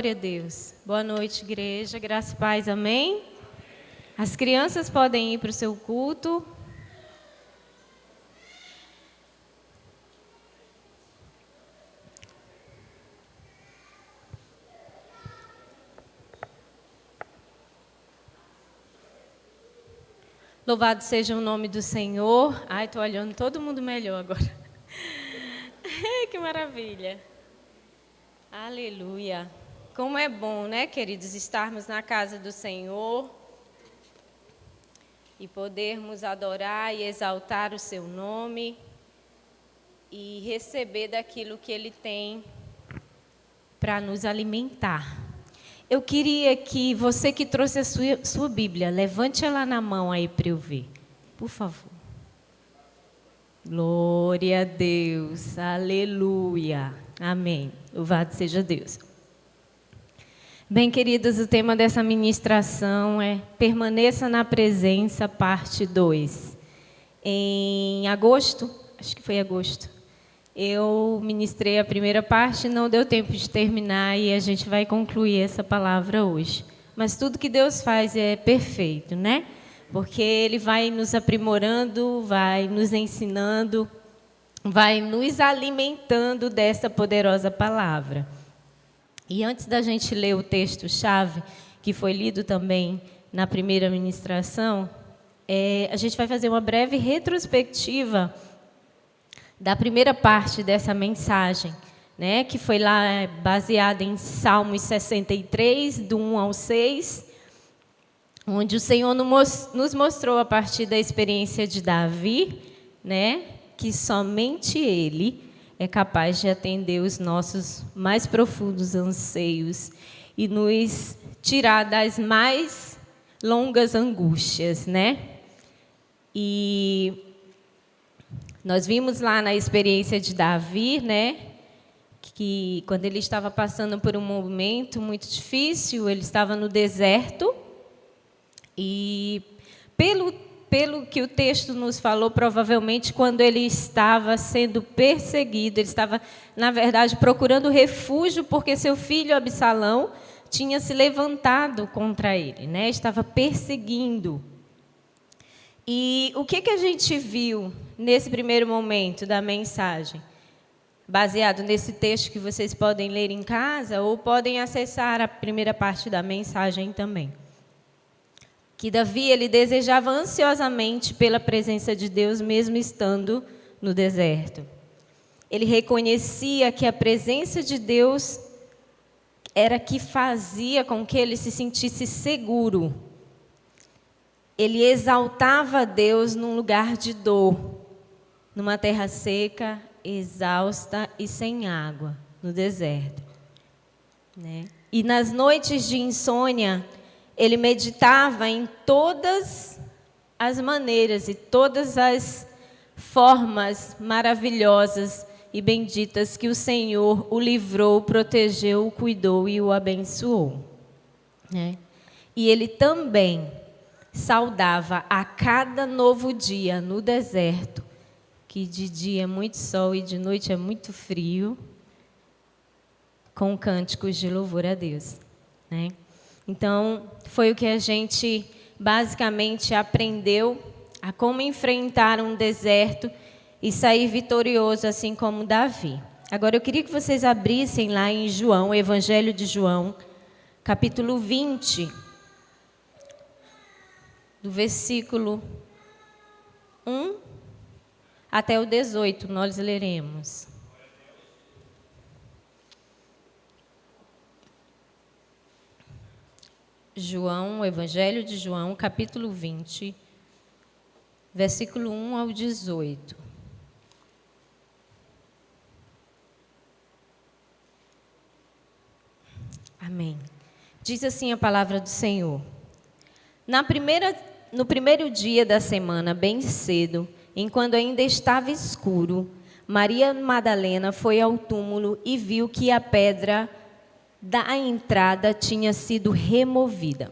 Glória a Deus. Boa noite, igreja. Graça e paz, amém? As crianças podem ir para o seu culto. Louvado seja o nome do Senhor. Ai, estou olhando todo mundo melhor agora. Que maravilha. Aleluia. Como é bom, né, queridos, estarmos na casa do Senhor e podermos adorar e exaltar o seu nome e receber daquilo que Ele tem para nos alimentar. Eu queria que você que trouxe a sua Bíblia, levante ela na mão aí para eu ver, por favor. Glória a Deus, aleluia, amém. Louvado seja Deus. Bem, queridos, o tema dessa ministração é Permaneça na Presença, parte 2. Em agosto, acho que foi agosto, eu ministrei a primeira parte, não deu tempo de terminar e a gente vai concluir essa palavra hoje. Mas tudo que Deus faz é perfeito, né? Porque Ele vai nos aprimorando, vai nos ensinando, vai nos alimentando dessa poderosa palavra. E antes da gente ler o texto-chave, que foi lido também na primeira ministração, a gente vai fazer uma breve retrospectiva da primeira parte dessa mensagem, né, que foi lá baseada em Salmos 63, do 1 ao 6, onde o Senhor nos mostrou a partir da experiência de Davi, né, que somente Ele é capaz de atender os nossos mais profundos anseios e nos tirar das mais longas angústias, né? E nós vimos lá na experiência de Davi, né, que quando ele estava passando por um momento muito difícil, ele estava no deserto e pelo que o texto nos falou, provavelmente quando ele estava sendo perseguido, ele estava, na verdade, procurando refúgio porque seu filho Absalão tinha se levantado contra ele, né? Estava perseguindo. E o que a gente viu nesse primeiro momento da mensagem? Baseado nesse texto que vocês podem ler em casa ou podem acessar a primeira parte da mensagem também. Que Davi, ele desejava ansiosamente pela presença de Deus, mesmo estando no deserto. Ele reconhecia que a presença de Deus era que fazia com que ele se sentisse seguro. Ele exaltava a Deus num lugar de dor, numa terra seca, exausta e sem água, no deserto, né? E nas noites de insônia, ele meditava em todas as maneiras e todas as formas maravilhosas e benditas que o Senhor o livrou, o protegeu, o cuidou e o abençoou, né? E ele também saudava a cada novo dia no deserto, que de dia é muito sol e de noite é muito frio, com cânticos de louvor a Deus, né? Então, foi o que a gente basicamente aprendeu a como enfrentar um deserto e sair vitorioso, assim como Davi. Agora, eu queria que vocês abrissem lá em João, o Evangelho de João, capítulo 20, do versículo 1 até o 18, nós leremos. João, o Evangelho de João, capítulo 20, versículo 1 ao 18. Amém. Diz assim a palavra do Senhor. No primeiro dia da semana, bem cedo, enquanto ainda estava escuro, Maria Madalena foi ao túmulo e viu que a pedra da entrada tinha sido removida.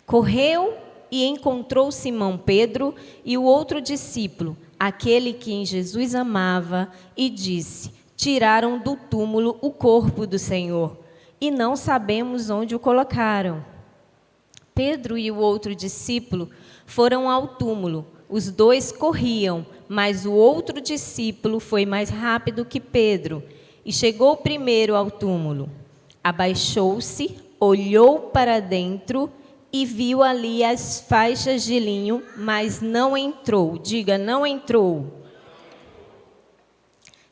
Correu e encontrou Simão Pedro e o outro discípulo, aquele que Jesus amava, e disse: tiraram do túmulo o corpo do Senhor e não sabemos onde o colocaram." Pedro e o outro discípulo foram ao túmulo. Os dois corriam, mas o outro discípulo foi mais rápido que Pedro e chegou primeiro ao túmulo. Abaixou-se, olhou para dentro e viu ali as faixas de linho, mas não entrou. Diga, não entrou.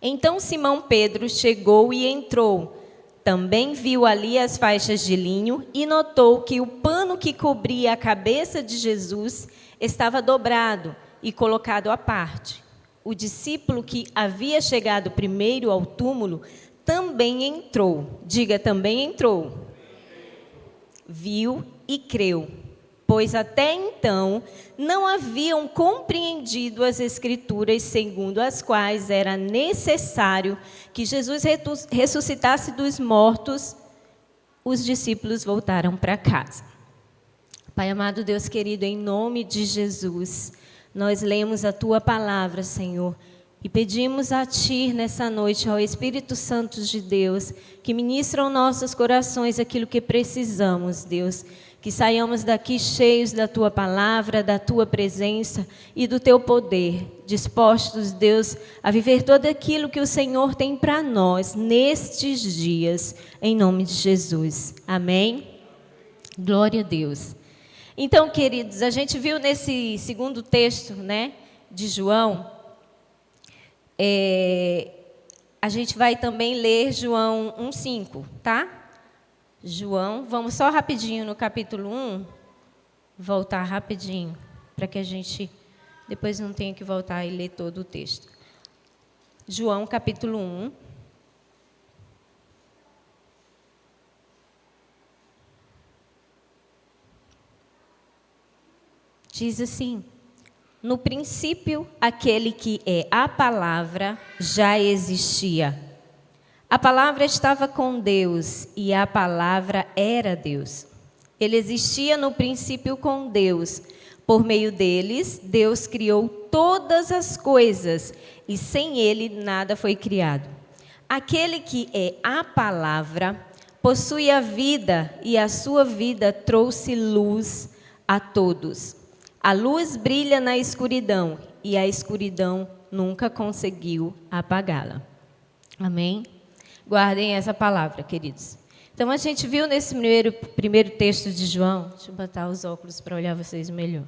Então Simão Pedro chegou e entrou. Também viu ali as faixas de linho e notou que o pano que cobria a cabeça de Jesus estava dobrado e colocado à parte. O discípulo que havia chegado primeiro ao túmulo também entrou. Diga, também entrou. Viu e creu, pois até então não haviam compreendido as Escrituras, segundo as quais era necessário que Jesus ressuscitasse dos mortos. Os discípulos voltaram para casa. Pai amado, Deus querido, em nome de Jesus, nós lemos a Tua palavra, Senhor, e pedimos a Ti nessa noite, ao Espírito Santo de Deus, que ministra aos nossos corações aquilo que precisamos, Deus. Que saiamos daqui cheios da Tua palavra, da Tua presença e do Teu poder, dispostos, Deus, a viver tudo aquilo que o Senhor tem para nós nestes dias, em nome de Jesus. Amém? Glória a Deus. Então, queridos, a gente viu nesse segundo texto, né, de João, a gente vai também ler João 1,5, tá? João, vamos só rapidinho no capítulo 1, voltar rapidinho, para que a gente depois não tenha que voltar e ler todo o texto. João, capítulo 1. Diz assim: no princípio, aquele que é a palavra já existia. A palavra estava com Deus e a palavra era Deus. Ele existia no princípio com Deus. Por meio deles, Deus criou todas as coisas e sem ele nada foi criado. Aquele que é a palavra possui a vida e a sua vida trouxe luz a todos. A luz brilha na escuridão e a escuridão nunca conseguiu apagá-la. Amém? Guardem essa palavra, queridos. Então, a gente viu nesse primeiro texto de João, deixa eu botar os óculos para olhar vocês melhor.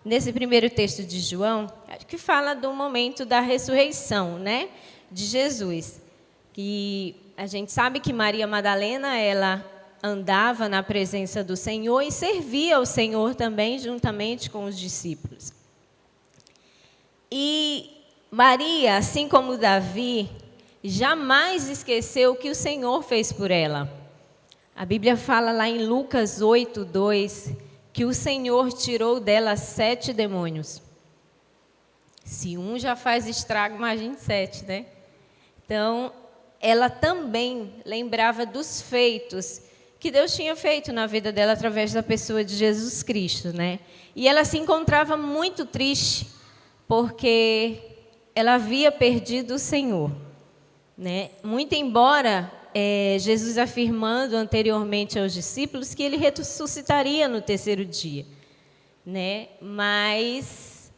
Nesse primeiro texto de João, que fala do momento da ressurreição, né, de Jesus. Que a gente sabe que Maria Madalena, ela andava na presença do Senhor e servia ao Senhor também, juntamente com os discípulos. E Maria, assim como Davi, jamais esqueceu o que o Senhor fez por ela. A Bíblia fala lá em Lucas 8:2 que o Senhor tirou dela 7 demônios. Se um já faz estrago, imagine 7, né? Então, ela também lembrava dos feitos que Deus tinha feito na vida dela através da pessoa de Jesus Cristo, né? E ela se encontrava muito triste porque ela havia perdido o Senhor. Né? Muito embora Jesus afirmando anteriormente aos discípulos que ele ressuscitaria no terceiro dia, né? Mas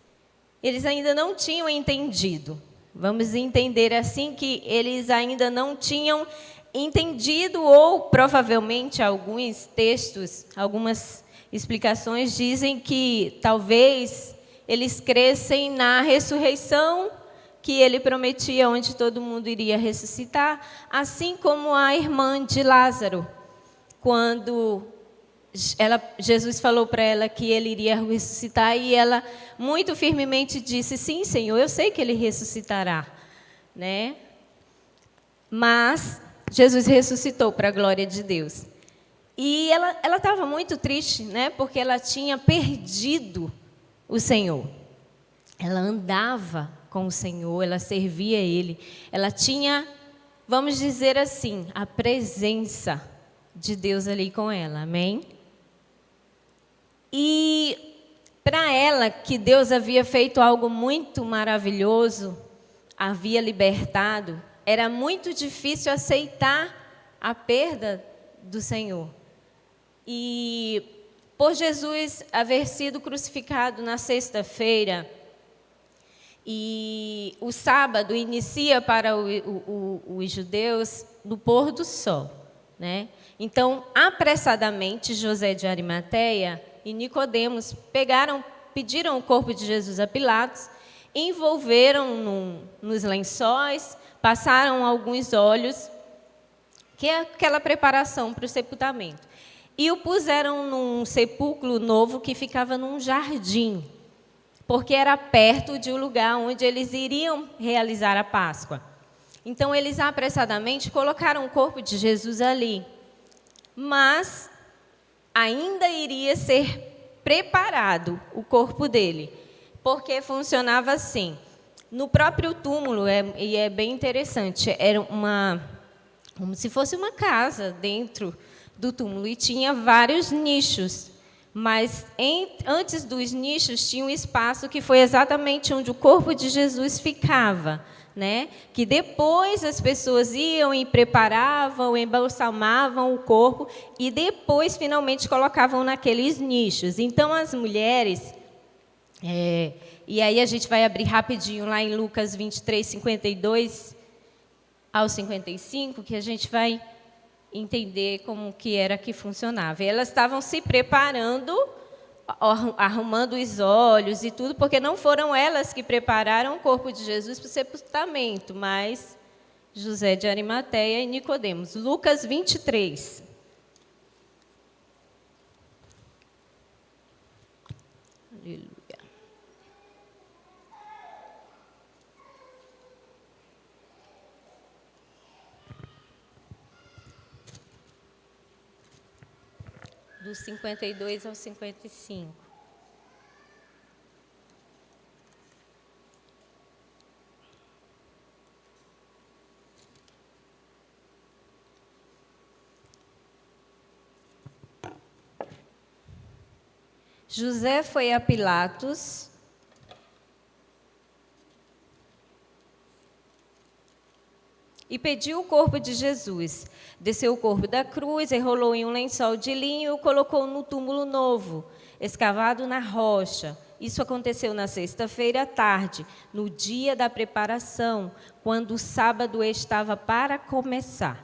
eles ainda não tinham entendido. Vamos entender assim que eles ainda não tinham entendido, ou provavelmente alguns textos, algumas explicações dizem que talvez eles crescem na ressurreição que ele prometia, onde todo mundo iria ressuscitar, assim como a irmã de Lázaro, quando Jesus falou para ela que ele iria ressuscitar, e ela muito firmemente disse: sim, Senhor, eu sei que ele ressuscitará, né? Mas Jesus ressuscitou, para a glória de Deus. E ela estava muito triste, né? Porque ela tinha perdido o Senhor. Ela andava com o Senhor, ela servia Ele, ela tinha, vamos dizer assim, a presença de Deus ali com ela, amém? E para ela, que Deus havia feito algo muito maravilhoso, havia libertado, era muito difícil aceitar a perda do Senhor. E por Jesus haver sido crucificado na sexta-feira, e o sábado inicia para os judeus no pôr do sol, né? Então, apressadamente, José de Arimateia e Nicodemos pediram o corpo de Jesus a Pilatos, envolveram nos lençóis, passaram alguns óleos, que é aquela preparação para o sepultamento, e o puseram num sepulcro novo que ficava num jardim, porque era perto de um lugar onde eles iriam realizar a Páscoa. Então, eles apressadamente colocaram o corpo de Jesus ali, mas ainda iria ser preparado o corpo dele, porque funcionava assim. No próprio túmulo, e é bem interessante, era como se fosse uma casa dentro do túmulo, e tinha vários nichos. Mas antes dos nichos tinha um espaço que foi exatamente onde o corpo de Jesus ficava, né? Que depois as pessoas iam e preparavam, embalsamavam o corpo e depois finalmente colocavam naqueles nichos. Então as mulheres, e aí a gente vai abrir rapidinho lá em Lucas 23, 52 ao 55, que a gente vai entender como que era que funcionava. E elas estavam se preparando, arrumando os olhos e tudo, porque não foram elas que prepararam o corpo de Jesus para o sepultamento, mas José de Arimateia e Nicodemos. Lucas 23. Aleluia. Do 52 ao 55. José foi a Pilatos e pediu o corpo de Jesus. Desceu o corpo da cruz, enrolou em um lençol de linho e o colocou no túmulo novo, escavado na rocha. Isso aconteceu na sexta-feira à tarde, no dia da preparação, quando o sábado estava para começar.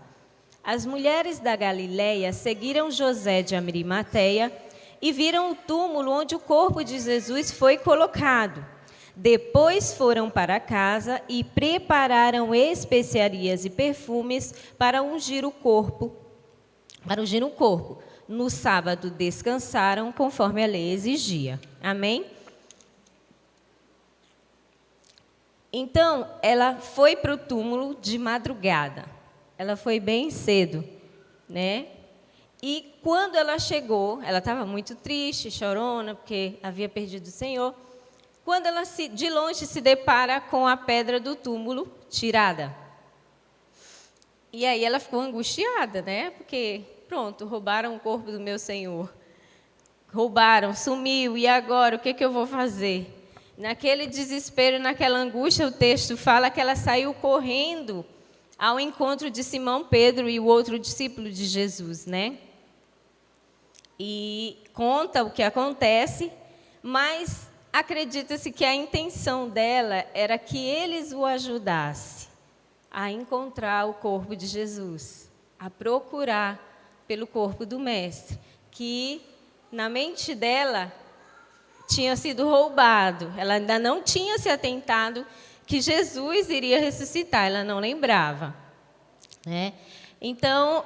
As mulheres da Galileia seguiram José de Arimateia e viram o túmulo onde o corpo de Jesus foi colocado. Depois foram para casa e prepararam especiarias e perfumes para ungir o corpo. No sábado descansaram, conforme a lei exigia. Amém? Então, ela foi para o túmulo de madrugada. Ela foi bem cedo, né? E quando ela chegou, ela estava muito triste, chorona, porque havia perdido o Senhor. Quando ela de longe se depara com a pedra do túmulo tirada. E aí ela ficou angustiada, né? Porque, pronto, roubaram o corpo do meu Senhor. Roubaram, sumiu, e agora o que eu vou fazer? Naquele desespero, naquela angústia, o texto fala que ela saiu correndo ao encontro de Simão Pedro e o outro discípulo de Jesus, né? E conta o que acontece, mas acredita-se que a intenção dela era que eles o ajudassem a encontrar o corpo de Jesus, a procurar pelo corpo do Mestre, que na mente dela tinha sido roubado. Ela ainda não tinha se atentado que Jesus iria ressuscitar, ela não lembrava, né? Então,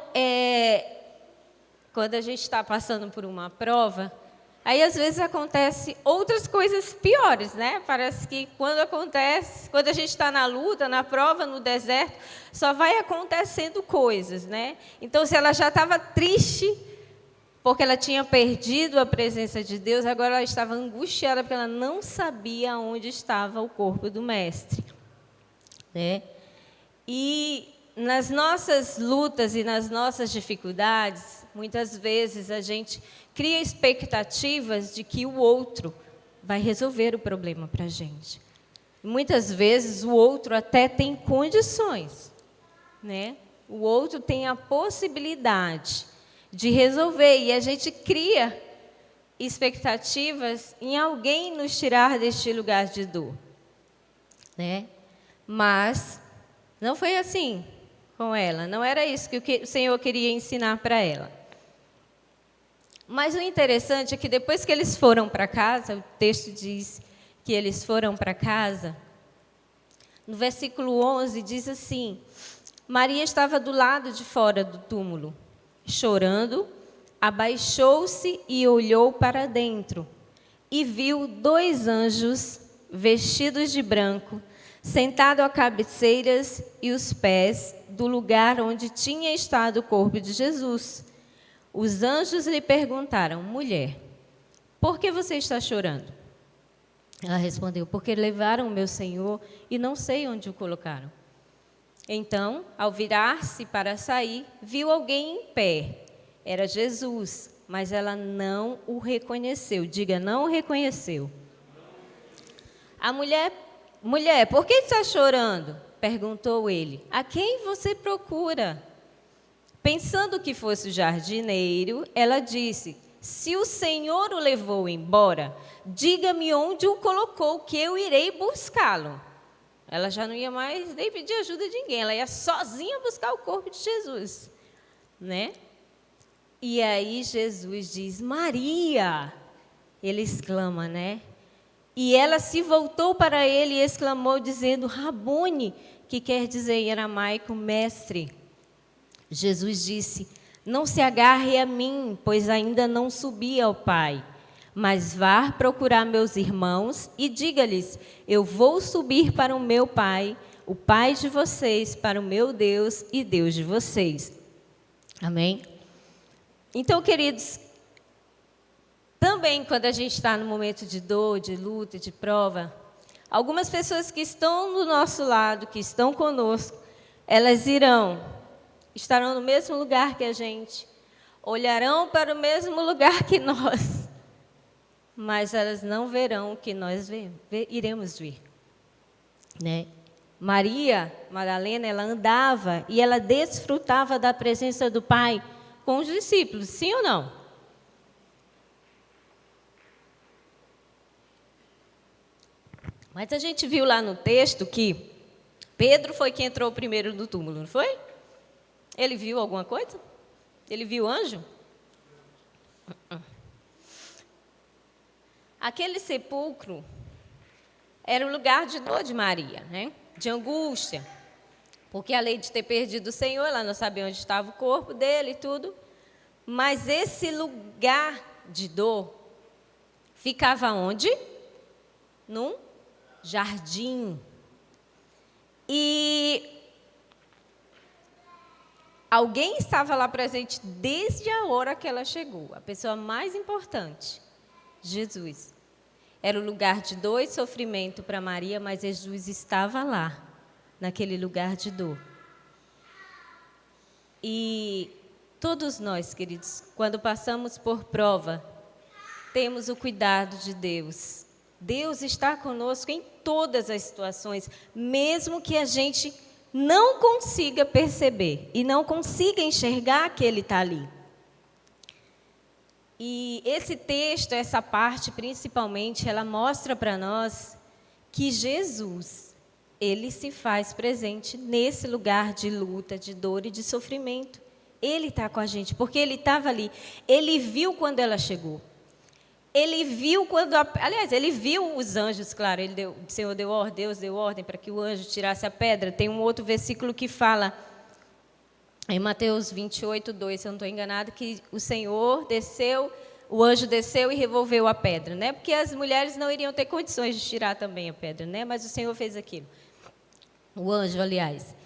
quando a gente está passando por uma prova, aí às vezes acontece outras coisas piores, né? Parece que quando a gente está na luta, na prova, no deserto, só vai acontecendo coisas, né? Então, se ela já estava triste porque ela tinha perdido a presença de Deus, agora ela estava angustiada porque ela não sabia onde estava o corpo do Mestre, né? E nas nossas lutas e nas nossas dificuldades, muitas vezes a gente cria expectativas de que o outro vai resolver o problema para a gente. Muitas vezes o outro até tem condições, né? O outro tem a possibilidade, de resolver. E a gente cria expectativas em alguém nos tirar deste lugar de dor, né? Mas não foi assim com ela. Não era isso que o Senhor queria ensinar para ela. Mas o interessante é que depois que eles foram para casa, o texto diz que eles foram para casa, no versículo 11 diz assim: Maria estava do lado de fora do túmulo, chorando, abaixou-se e olhou para dentro, e viu 2 anjos vestidos de branco, sentados à cabeceiras e os pés do lugar onde tinha estado o corpo de Jesus. Os anjos lhe perguntaram: mulher, por que você está chorando? Ela respondeu: porque levaram o meu Senhor e não sei onde o colocaram. Então, ao virar-se para sair, viu alguém em pé. Era Jesus, mas ela não o reconheceu. Diga, não o reconheceu. A mulher, por que está chorando? Perguntou ele. A quem você procura? Pensando que fosse o jardineiro, ela disse: se o Senhor o levou embora, diga-me onde o colocou, que eu irei buscá-lo. Ela já não ia mais nem pedir ajuda de ninguém, ela ia sozinha buscar o corpo de Jesus, né? E aí Jesus diz: Maria! Ele exclama, né? E ela se voltou para ele e exclamou, dizendo: Rabone, que quer dizer em aramaico, mestre. Jesus disse: não se agarre a mim, pois ainda não subi ao Pai. Mas vá procurar meus irmãos e diga-lhes: eu vou subir para o meu Pai, o Pai de vocês, para o meu Deus e Deus de vocês. Amém? Então, queridos, também quando a gente está no momento de dor, de luta, de prova, algumas pessoas que estão do nosso lado, que estão conosco, elas estarão no mesmo lugar que a gente, olharão para o mesmo lugar que nós, mas elas não verão o que nós iremos ver, né? Maria Madalena, ela andava e ela desfrutava da presença do Pai com os discípulos, sim ou não? Mas a gente viu lá no texto que Pedro foi quem entrou primeiro no túmulo, não foi? Ele viu alguma coisa? Ele viu anjo? Aquele sepulcro era o lugar de dor de Maria, né? De angústia, porque além de ter perdido o Senhor, ela não sabia onde estava o corpo dele e tudo, mas esse lugar de dor ficava onde? Num jardim. E alguém estava lá presente desde a hora que ela chegou, a pessoa mais importante, Jesus. Era o lugar de dor e sofrimento para Maria, mas Jesus estava lá, naquele lugar de dor. E todos nós, queridos, quando passamos por prova, temos o cuidado de Deus. Deus está conosco em todas as situações, mesmo que a gente não consiga perceber e não consiga enxergar que Ele está ali. E esse texto, essa parte principalmente, ela mostra para nós que Jesus, Ele se faz presente nesse lugar de luta, de dor e de sofrimento. Ele está com a gente, porque Ele estava ali. Ele viu quando ela chegou. Ele viu quando... Aliás, Ele viu os anjos, claro. O Senhor deu ordem, Deus deu ordem para que o anjo tirasse a pedra. Tem um outro versículo que fala... Em Mateus 28, 2, se eu não estou enganada, que o Senhor desceu, o anjo desceu e revolveu a pedra, né? Porque as mulheres não iriam ter condições de tirar também a pedra, né? Mas o Senhor fez aquilo. O anjo, aliás.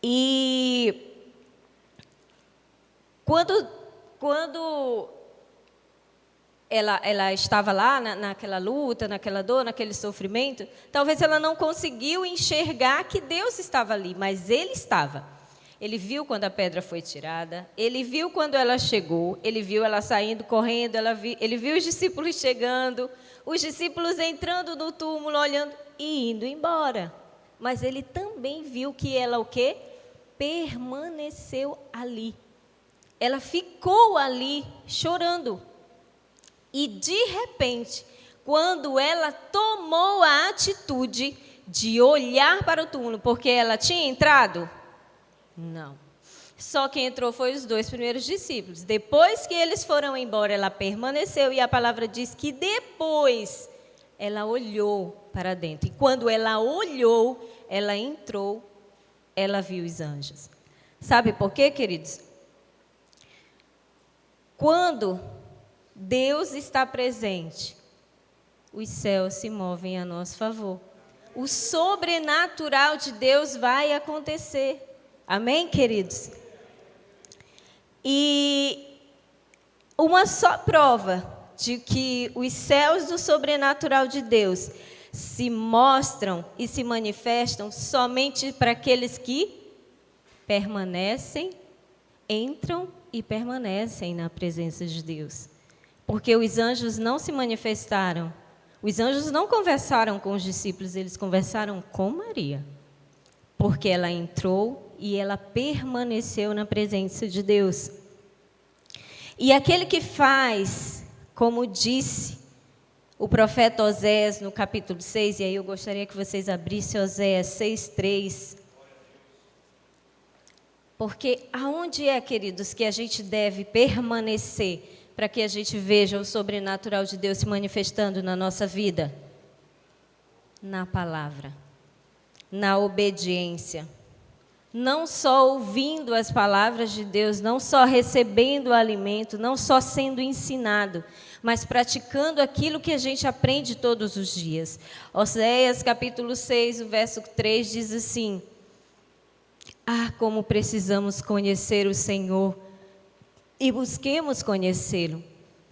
E quando ela estava lá naquela luta, naquela dor, naquele sofrimento, talvez ela não conseguiu enxergar que Deus estava ali, mas Ele estava. Ele viu quando a pedra foi tirada, ele viu quando ela chegou, ele viu ela saindo, correndo, ele viu os discípulos chegando, os discípulos entrando no túmulo, olhando e indo embora. Mas ele também viu que ela o quê? Permaneceu ali. ela ficou ali chorando. E de repente, quando ela tomou a atitude de olhar para o túmulo, porque ela tinha entrado? Não. Só quem entrou foi os 2 primeiros discípulos. Depois que eles foram embora, ela permaneceu, e a palavra diz que depois ela olhou para dentro. E quando ela olhou, ela entrou, ela viu os anjos. Sabe por quê, queridos? Quando Deus está presente, os céus se movem a nosso favor. O sobrenatural de Deus vai acontecer. Amém, queridos? E uma só prova de que os céus do sobrenatural de Deus se mostram e se manifestam somente para aqueles que permanecem, entram e permanecem na presença de Deus. Porque os anjos não se manifestaram, os anjos não conversaram com os discípulos, eles conversaram com Maria. Porque ela entrou e ela permaneceu na presença de Deus. E aquele que faz, como disse o profeta Oséias no capítulo 6, e aí eu gostaria que vocês abrissem Oséias 6:3. Porque aonde é, queridos, que a gente deve permanecer para que a gente veja o sobrenatural de Deus se manifestando na nossa vida? Na palavra, na obediência. Não só ouvindo as palavras de Deus, não só recebendo o alimento, não só sendo ensinado, mas praticando aquilo que a gente aprende todos os dias. Oséias capítulo 6, o verso 3 diz assim: como precisamos conhecer o Senhor e busquemos conhecê-lo.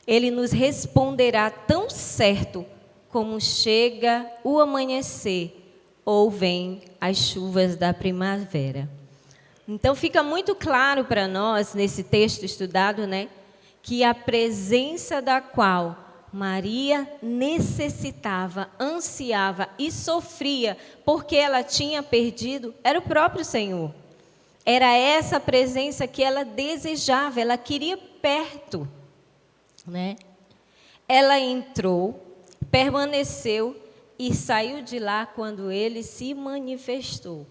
Ele nos responderá tão certo como chega o amanhecer ou vem as chuvas da primavera. Então fica muito claro para nós, nesse texto estudado, que a presença da qual Maria necessitava, ansiava e sofria, porque ela tinha perdido, era o próprio Senhor. Era essa presença que ela desejava, ela queria perto. Ela entrou, permaneceu e saiu de lá quando ele se manifestou.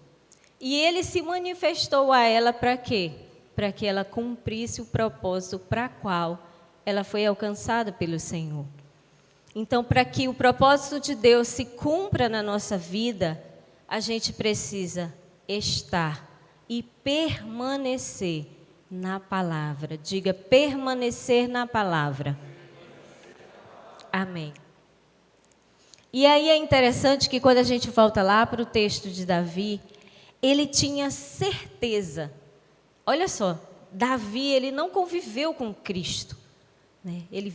E ele se manifestou a ela para quê? Para que ela cumprisse o propósito para qual ela foi alcançada pelo Senhor. Então, para que o propósito de Deus se cumpra na nossa vida, a gente precisa estar e permanecer na palavra. Diga, permanecer na palavra. Amém. E aí é interessante que quando a gente volta lá para o texto de Davi, ele tinha certeza. Olha só, Davi, ele não conviveu com Cristo. Ele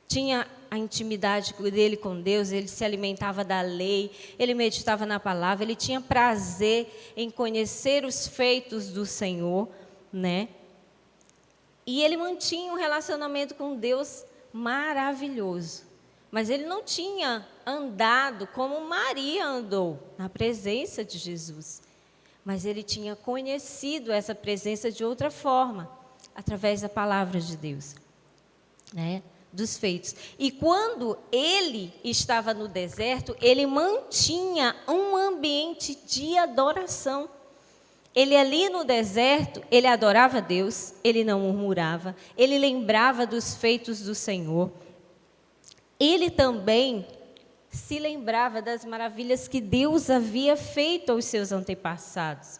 tinha a intimidade dele com Deus, ele se alimentava da lei, ele meditava na palavra, ele tinha prazer em conhecer os feitos do Senhor, E ele mantinha um relacionamento com Deus maravilhoso. Mas ele não tinha andado como Maria andou, na presença de Jesus. Mas ele tinha conhecido essa presença de outra forma, através da palavra de Deus, dos feitos. E quando ele estava no deserto, ele mantinha um ambiente de adoração. Ele ali no deserto, ele adorava a Deus, ele não murmurava, ele lembrava dos feitos do Senhor. Ele também se lembrava das maravilhas que Deus havia feito aos seus antepassados.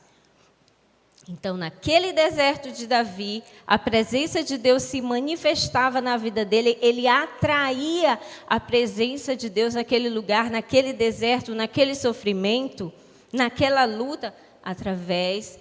Então, naquele deserto de Davi, a presença de Deus se manifestava na vida dele, ele atraía a presença de Deus naquele lugar, naquele deserto, naquele sofrimento, naquela luta, através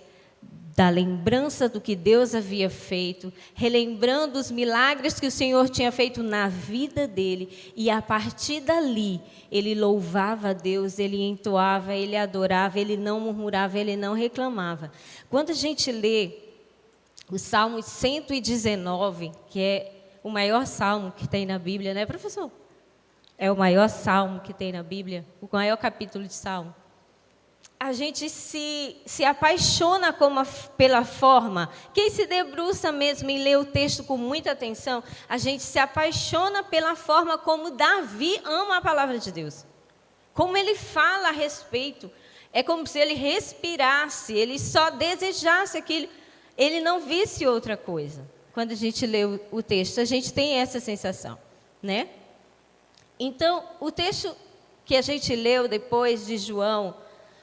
da lembrança do que Deus havia feito, relembrando os milagres que o Senhor tinha feito na vida dele, e a partir dali, ele louvava a Deus, ele entoava, ele adorava, ele não murmurava, ele não reclamava. Quando a gente lê o Salmo 119, que é o maior salmo que tem na Bíblia, né, professor? É o maior salmo que tem na Bíblia, o maior capítulo de salmo. a gente se apaixona pela forma. Quem se debruça mesmo e lê o texto com muita atenção, a gente se apaixona pela forma como Davi ama a palavra de Deus. Como ele fala a respeito. É como se ele respirasse, ele só desejasse aquilo, ele não visse outra coisa. Quando a gente lê o texto, a gente tem essa sensação, né? Então, o texto que a gente leu depois de João,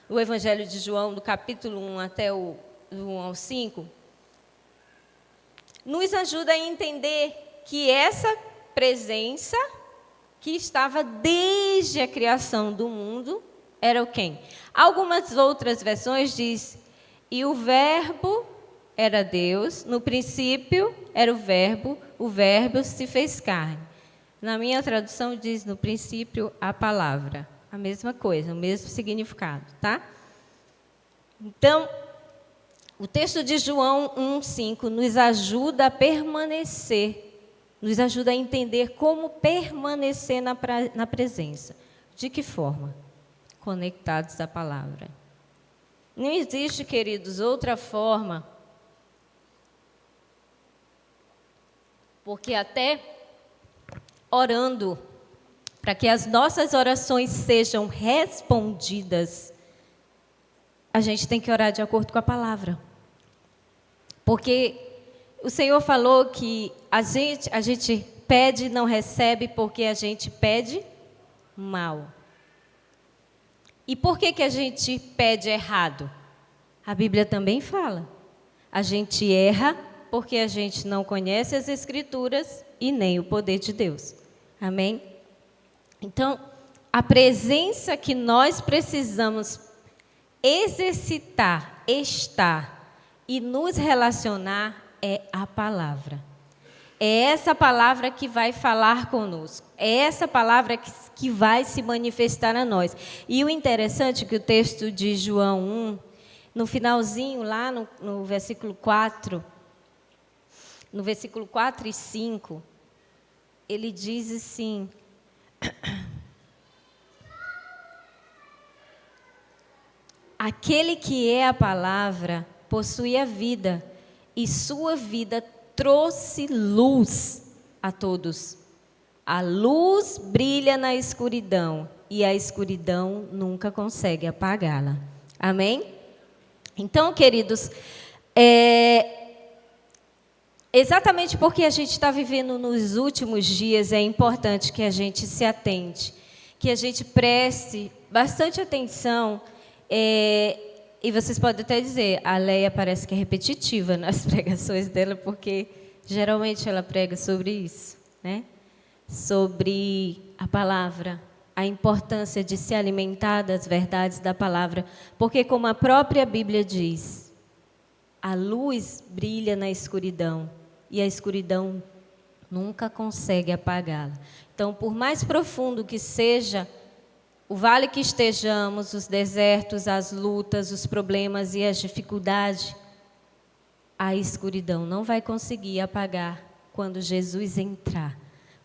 o Evangelho de João, do capítulo 1 até o 1 ao 5, nos ajuda a entender que essa presença que estava desde a criação do mundo era o quem? Algumas outras versões diz, e o verbo era Deus, no princípio era o verbo se fez carne. Na minha tradução diz, no princípio, a palavra. A mesma coisa, o mesmo significado, tá? Então, o texto de João 1,5 nos ajuda a permanecer, nos ajuda a entender como permanecer na presença. De que forma? Conectados à palavra. Não existe, queridos, outra forma, porque até orando, para que as nossas orações sejam respondidas, a gente tem que orar de acordo com a palavra. Porque o Senhor falou que a gente pede e não recebe porque a gente pede mal. E por que a gente pede errado? A Bíblia também fala. A gente erra porque a gente não conhece as Escrituras e nem o poder de Deus. Amém? Então, a presença que nós precisamos exercitar, estar e nos relacionar é a palavra. É essa palavra que vai falar conosco. É essa palavra que vai se manifestar a nós. E o interessante é que o texto de João 1, no finalzinho, lá no versículo 4, no versículo 4 e 5, ele diz assim: aquele que é a palavra possui a vida, e sua vida trouxe luz a todos. A luz brilha na escuridão, e a escuridão nunca consegue apagá-la. Amém? Então, queridos, exatamente porque a gente está vivendo nos últimos dias, é importante que a gente se atente, que a gente preste bastante atenção. E vocês podem até dizer, a Leia parece que é repetitiva nas pregações dela, porque geralmente ela prega sobre isso, né? Sobre a palavra, a importância de se alimentar das verdades da palavra, porque como a própria Bíblia diz, a luz brilha na escuridão e a escuridão nunca consegue apagá-la. Então, por mais profundo que seja o vale que estejamos, os desertos, as lutas, os problemas e as dificuldades, a escuridão não vai conseguir apagar quando Jesus entrar.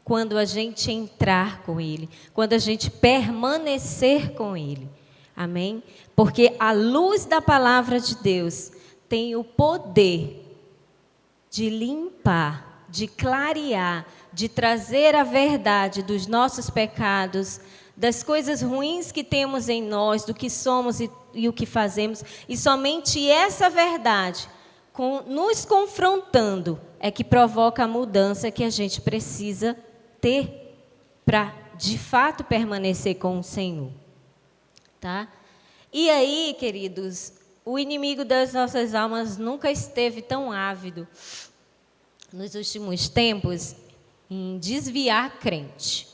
Quando a gente entrar com Ele, quando a gente permanecer com Ele. Amém? Porque a luz da palavra de Deus tem o poder de limpar, de clarear, de trazer a verdade dos nossos pecados, das coisas ruins que temos em nós, do que somos e o que fazemos. E somente essa verdade, nos confrontando, é que provoca a mudança que a gente precisa ter para, de fato, permanecer com o Senhor. Tá? E aí, queridos, o inimigo das nossas almas nunca esteve tão ávido nos últimos tempos em desviar crente.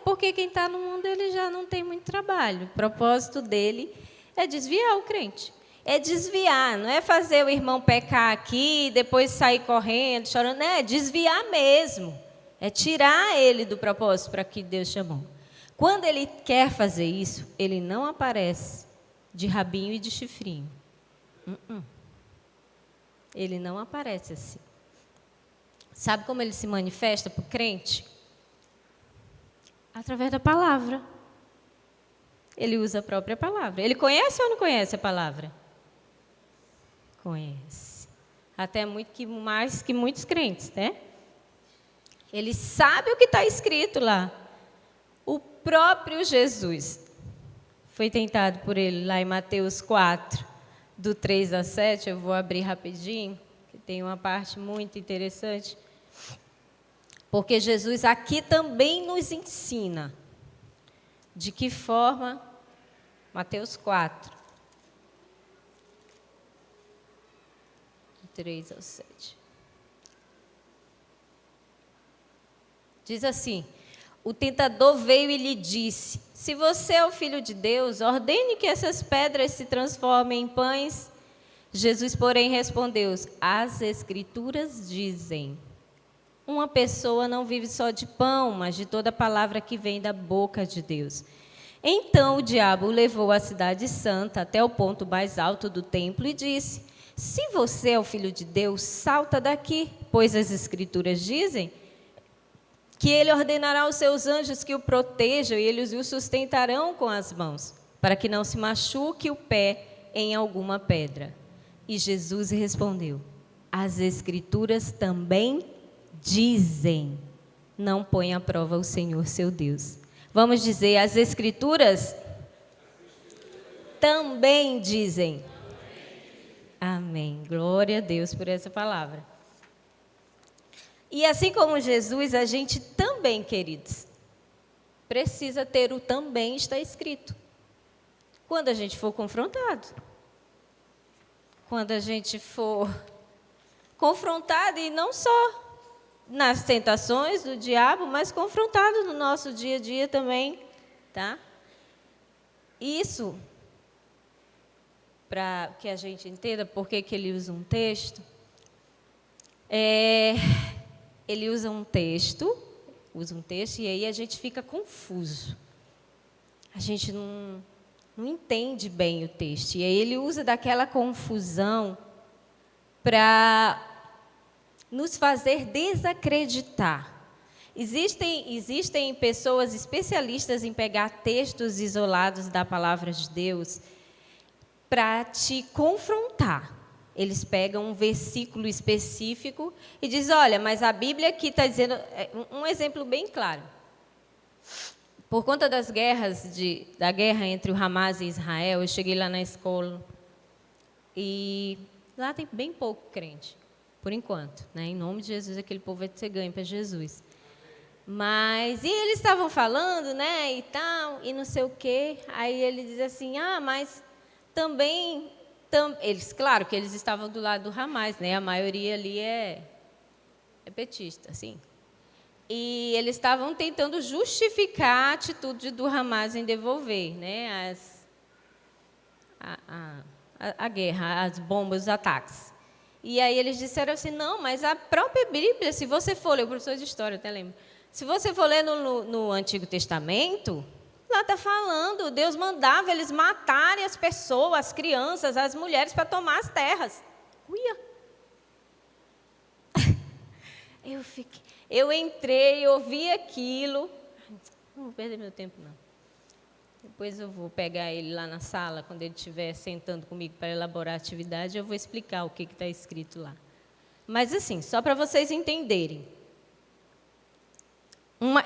Porque quem está no mundo ele já não tem muito trabalho. O propósito dele é desviar o crente. É desviar, não é fazer o irmão pecar aqui e depois sair correndo, chorando. Não, é desviar mesmo. É tirar ele do propósito para que Deus chamou. Quando ele quer fazer isso, ele não aparece de rabinho e de chifrinho. Ele não aparece assim. Sabe como ele se manifesta para o crente? Através da palavra. Ele usa a própria palavra. Ele conhece ou não conhece a palavra? Conhece. Até mais que muitos crentes, né? Ele sabe o que está escrito lá. O próprio Jesus foi tentado por ele lá em Mateus 4, do 3 a 7. Eu vou abrir rapidinho, que tem uma parte muito interessante. Porque Jesus aqui também nos ensina de que forma, Mateus 4, do 3 ao 7. Diz assim: o tentador veio e lhe disse: se você é o Filho de Deus, ordene que essas pedras se transformem em pães. Jesus, porém, respondeu: as Escrituras dizem, uma pessoa não vive só de pão, mas de toda palavra que vem da boca de Deus. Então o diabo o levou à cidade santa, até o ponto mais alto do templo, e disse: se você é o Filho de Deus, salta daqui, pois as Escrituras dizem que ele ordenará aos seus anjos que o protejam e eles o sustentarão com as mãos, para que não se machuque o pé em alguma pedra. E Jesus respondeu: as Escrituras também dizem, não põe à prova o Senhor seu Deus. Vamos dizer, as Escrituras também dizem. Amém. Glória a Deus por essa palavra. E assim como Jesus, a gente também, queridos, precisa ter o também está escrito. Quando a gente for confrontado. Quando a gente for confrontado, e não só nas tentações do diabo, mas confrontado no nosso dia a dia também, tá? Isso, para que a gente entenda por que ele usa um texto, ele usa um texto e aí a gente fica confuso. A gente não entende bem o texto. E aí ele usa daquela confusão para nos fazer desacreditar. Existem pessoas especialistas em pegar textos isolados da palavra de Deus para te confrontar. Eles pegam um versículo específico e dizem: olha, mas a Bíblia aqui está dizendo... Um exemplo bem claro. Por conta da guerra entre o Hamas e Israel, eu cheguei lá na escola e lá tem bem pouco crente, por enquanto, né? Em nome de Jesus, aquele povo vai ser ganho para Jesus. Mas, e eles estavam falando, né, e tal, e não sei o quê. Aí ele diz assim: mas também... eles, claro que eles estavam do lado do Hamas, né? A maioria ali é petista, assim. E eles estavam tentando justificar a atitude do Hamas em devolver, né, a guerra, as bombas, os ataques. E aí eles disseram assim: não, mas a própria Bíblia, se você for ler, o professor de história até lembra, se você for ler no Antigo Testamento, lá está falando, Deus mandava eles matarem as pessoas, as crianças, as mulheres, para tomar as terras. Uia! Eu entrei, ouvi aquilo. Não vou perder meu tempo, não. Depois eu vou pegar ele lá na sala, quando ele estiver sentando comigo para elaborar a atividade, eu vou explicar o que está escrito lá. Mas assim, só para vocês entenderem.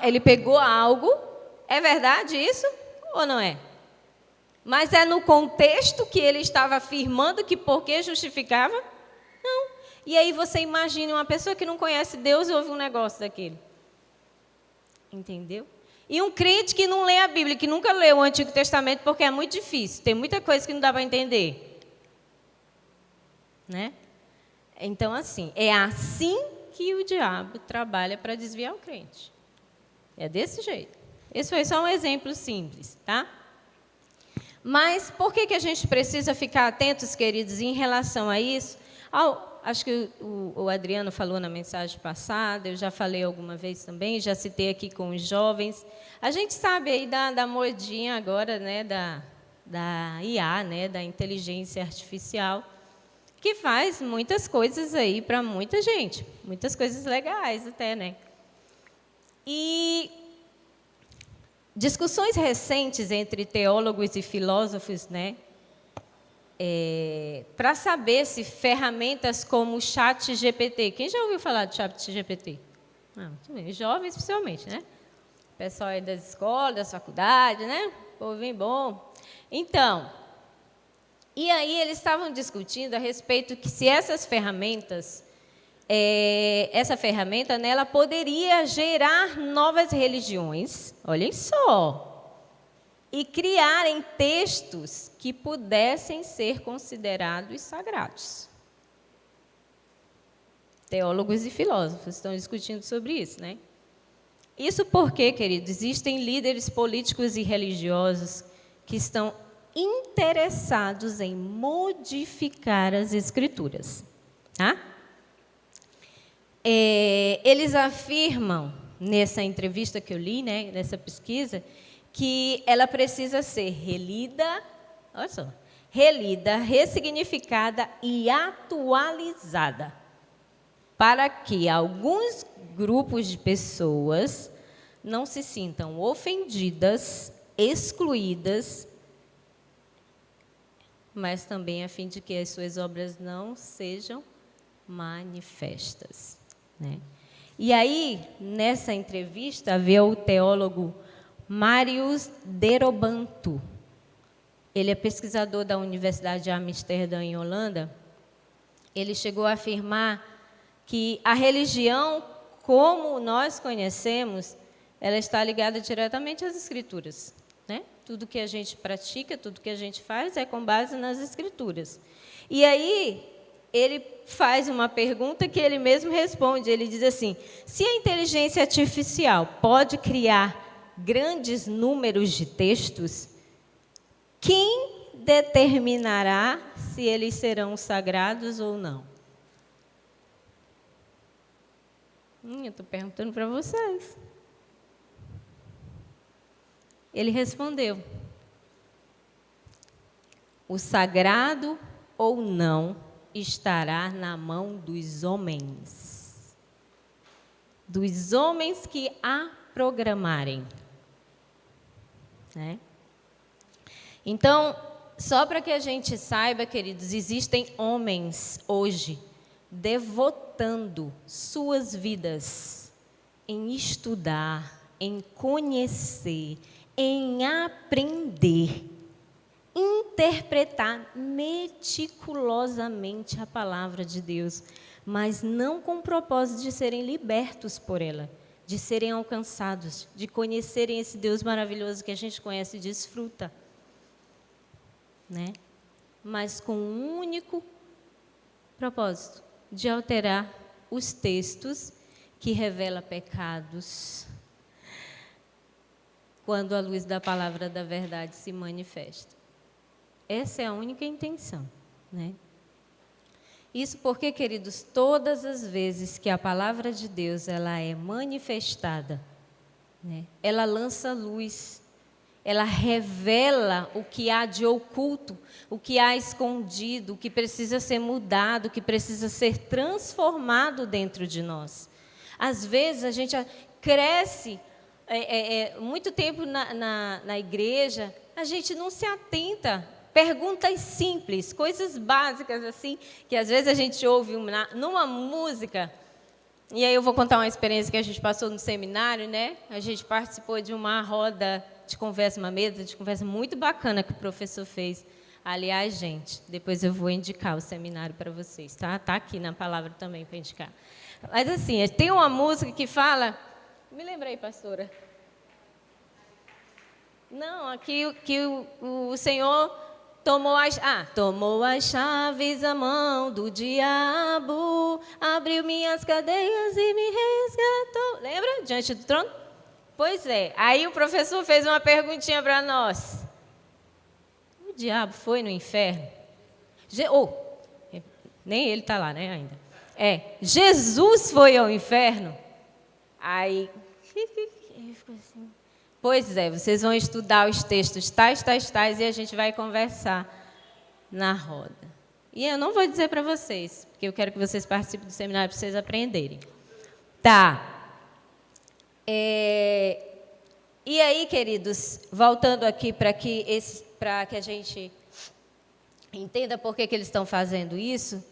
Ele pegou algo, é verdade isso ou não é? Mas é no contexto que ele estava afirmando que por que justificava? Não. E aí você imagina uma pessoa que não conhece Deus e ouve um negócio daquele. Entendeu? E um crente que não lê a Bíblia, que nunca leu o Antigo Testamento, porque é muito difícil, tem muita coisa que não dá para entender. Né? Então, assim, é assim que o diabo trabalha para desviar o crente. É desse jeito. Esse foi só um exemplo simples, tá? Mas por que a gente precisa ficar atentos, queridos, em relação a isso? Acho que o Adriano falou na mensagem passada, eu já falei alguma vez também, já citei aqui com os jovens. A gente sabe aí da modinha agora, né, da IA, né, da inteligência artificial, que faz muitas coisas aí para muita gente, muitas coisas legais até, né? E discussões recentes entre teólogos e filósofos, né, para saber se ferramentas como o ChatGPT, quem já ouviu falar do ChatGPT? Jovens, especialmente, né? O pessoal aí das escolas, das faculdades, né? Povinho bom. Então, e aí eles estavam discutindo a respeito que se essas ferramentas, essa ferramenta, né, ela poderia gerar novas religiões, olhem só, e criarem textos que pudessem ser considerados sagrados. Teólogos e filósofos estão discutindo sobre isso, né? Isso porque, queridos, existem líderes políticos e religiosos que estão interessados em modificar as Escrituras. Tá? Eles afirmam, nessa entrevista que eu li, né, nessa pesquisa, que ela precisa ser relida, olha só, relida, ressignificada e atualizada, para que alguns grupos de pessoas não se sintam ofendidas, excluídas, mas também a fim de que as suas obras não sejam manifestas, né? E aí, nessa entrevista, havia o teólogo Marius Derobantu. Ele é pesquisador da Universidade de Amsterdã, em Holanda. Ele chegou a afirmar que a religião, como nós conhecemos, ela está ligada diretamente às Escrituras, né? Tudo que a gente pratica, tudo que a gente faz é com base nas Escrituras. E aí, ele faz uma pergunta que ele mesmo responde. Ele diz assim: se a inteligência artificial pode criar grandes números de textos, quem determinará se eles serão sagrados ou não? Eu estou perguntando para vocês. Ele respondeu: o sagrado ou não estará na mão dos homens que a programarem, né? Então, só para que a gente saiba, queridos, existem homens hoje devotando suas vidas em estudar, em conhecer, em aprender, interpretar meticulosamente a palavra de Deus, mas não com o propósito de serem libertos por ela, de serem alcançados, de conhecerem esse Deus maravilhoso que a gente conhece e desfruta, né? Mas com um único propósito, de alterar os textos que revelam pecados, quando a luz da palavra da verdade se manifesta. Essa é a única intenção, né? Isso porque, queridos, todas as vezes que a palavra de Deus ela é manifestada, né, ela lança luz, ela revela o que há de oculto, o que há escondido, o que precisa ser mudado, o que precisa ser transformado dentro de nós. Às vezes a gente cresce muito tempo na igreja, a gente não se atenta. Perguntas simples, coisas básicas assim, que às vezes a gente ouve numa música. E aí eu vou contar uma experiência que a gente passou no seminário, né? A gente participou de uma roda de conversa, uma mesa de conversa muito bacana que o professor fez. Aliás, gente, depois eu vou indicar o seminário para vocês, tá? Está aqui na palavra também para indicar. Mas assim, tem uma música que fala... Me lembra aí, pastora. Não, aqui que o Senhor... tomou as chaves à mão do diabo, abriu minhas cadeias e me resgatou. Lembra? Diante do trono? Pois é. Aí o professor fez uma perguntinha para nós. O diabo foi no inferno? Nem ele está lá, né, ainda. Jesus foi ao inferno? Aí, ele ficou assim... Pois é, vocês vão estudar os textos tais, e a gente vai conversar na roda. E eu não vou dizer para vocês, porque eu quero que vocês participem do seminário para vocês aprenderem. Tá. E aí, queridos, voltando aqui para que a gente entenda por que eles estão fazendo isso,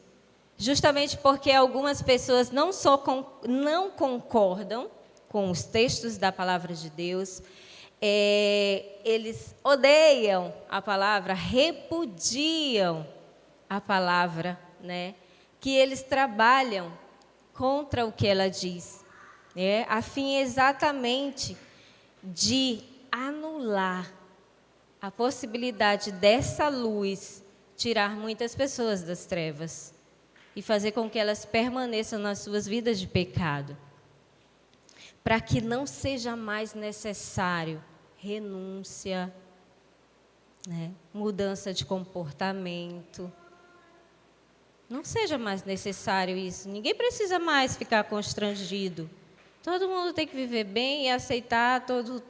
justamente porque algumas pessoas não concordam com os textos da palavra de Deus, eles odeiam a palavra, repudiam a palavra, né? Que eles trabalham contra o que ela diz, a fim exatamente de anular a possibilidade dessa luz tirar muitas pessoas das trevas e fazer com que elas permaneçam nas suas vidas de pecado, para que não seja mais necessário renúncia, mudança de comportamento. Não seja mais necessário isso. Ninguém precisa mais ficar constrangido. Todo mundo tem que viver bem e aceitar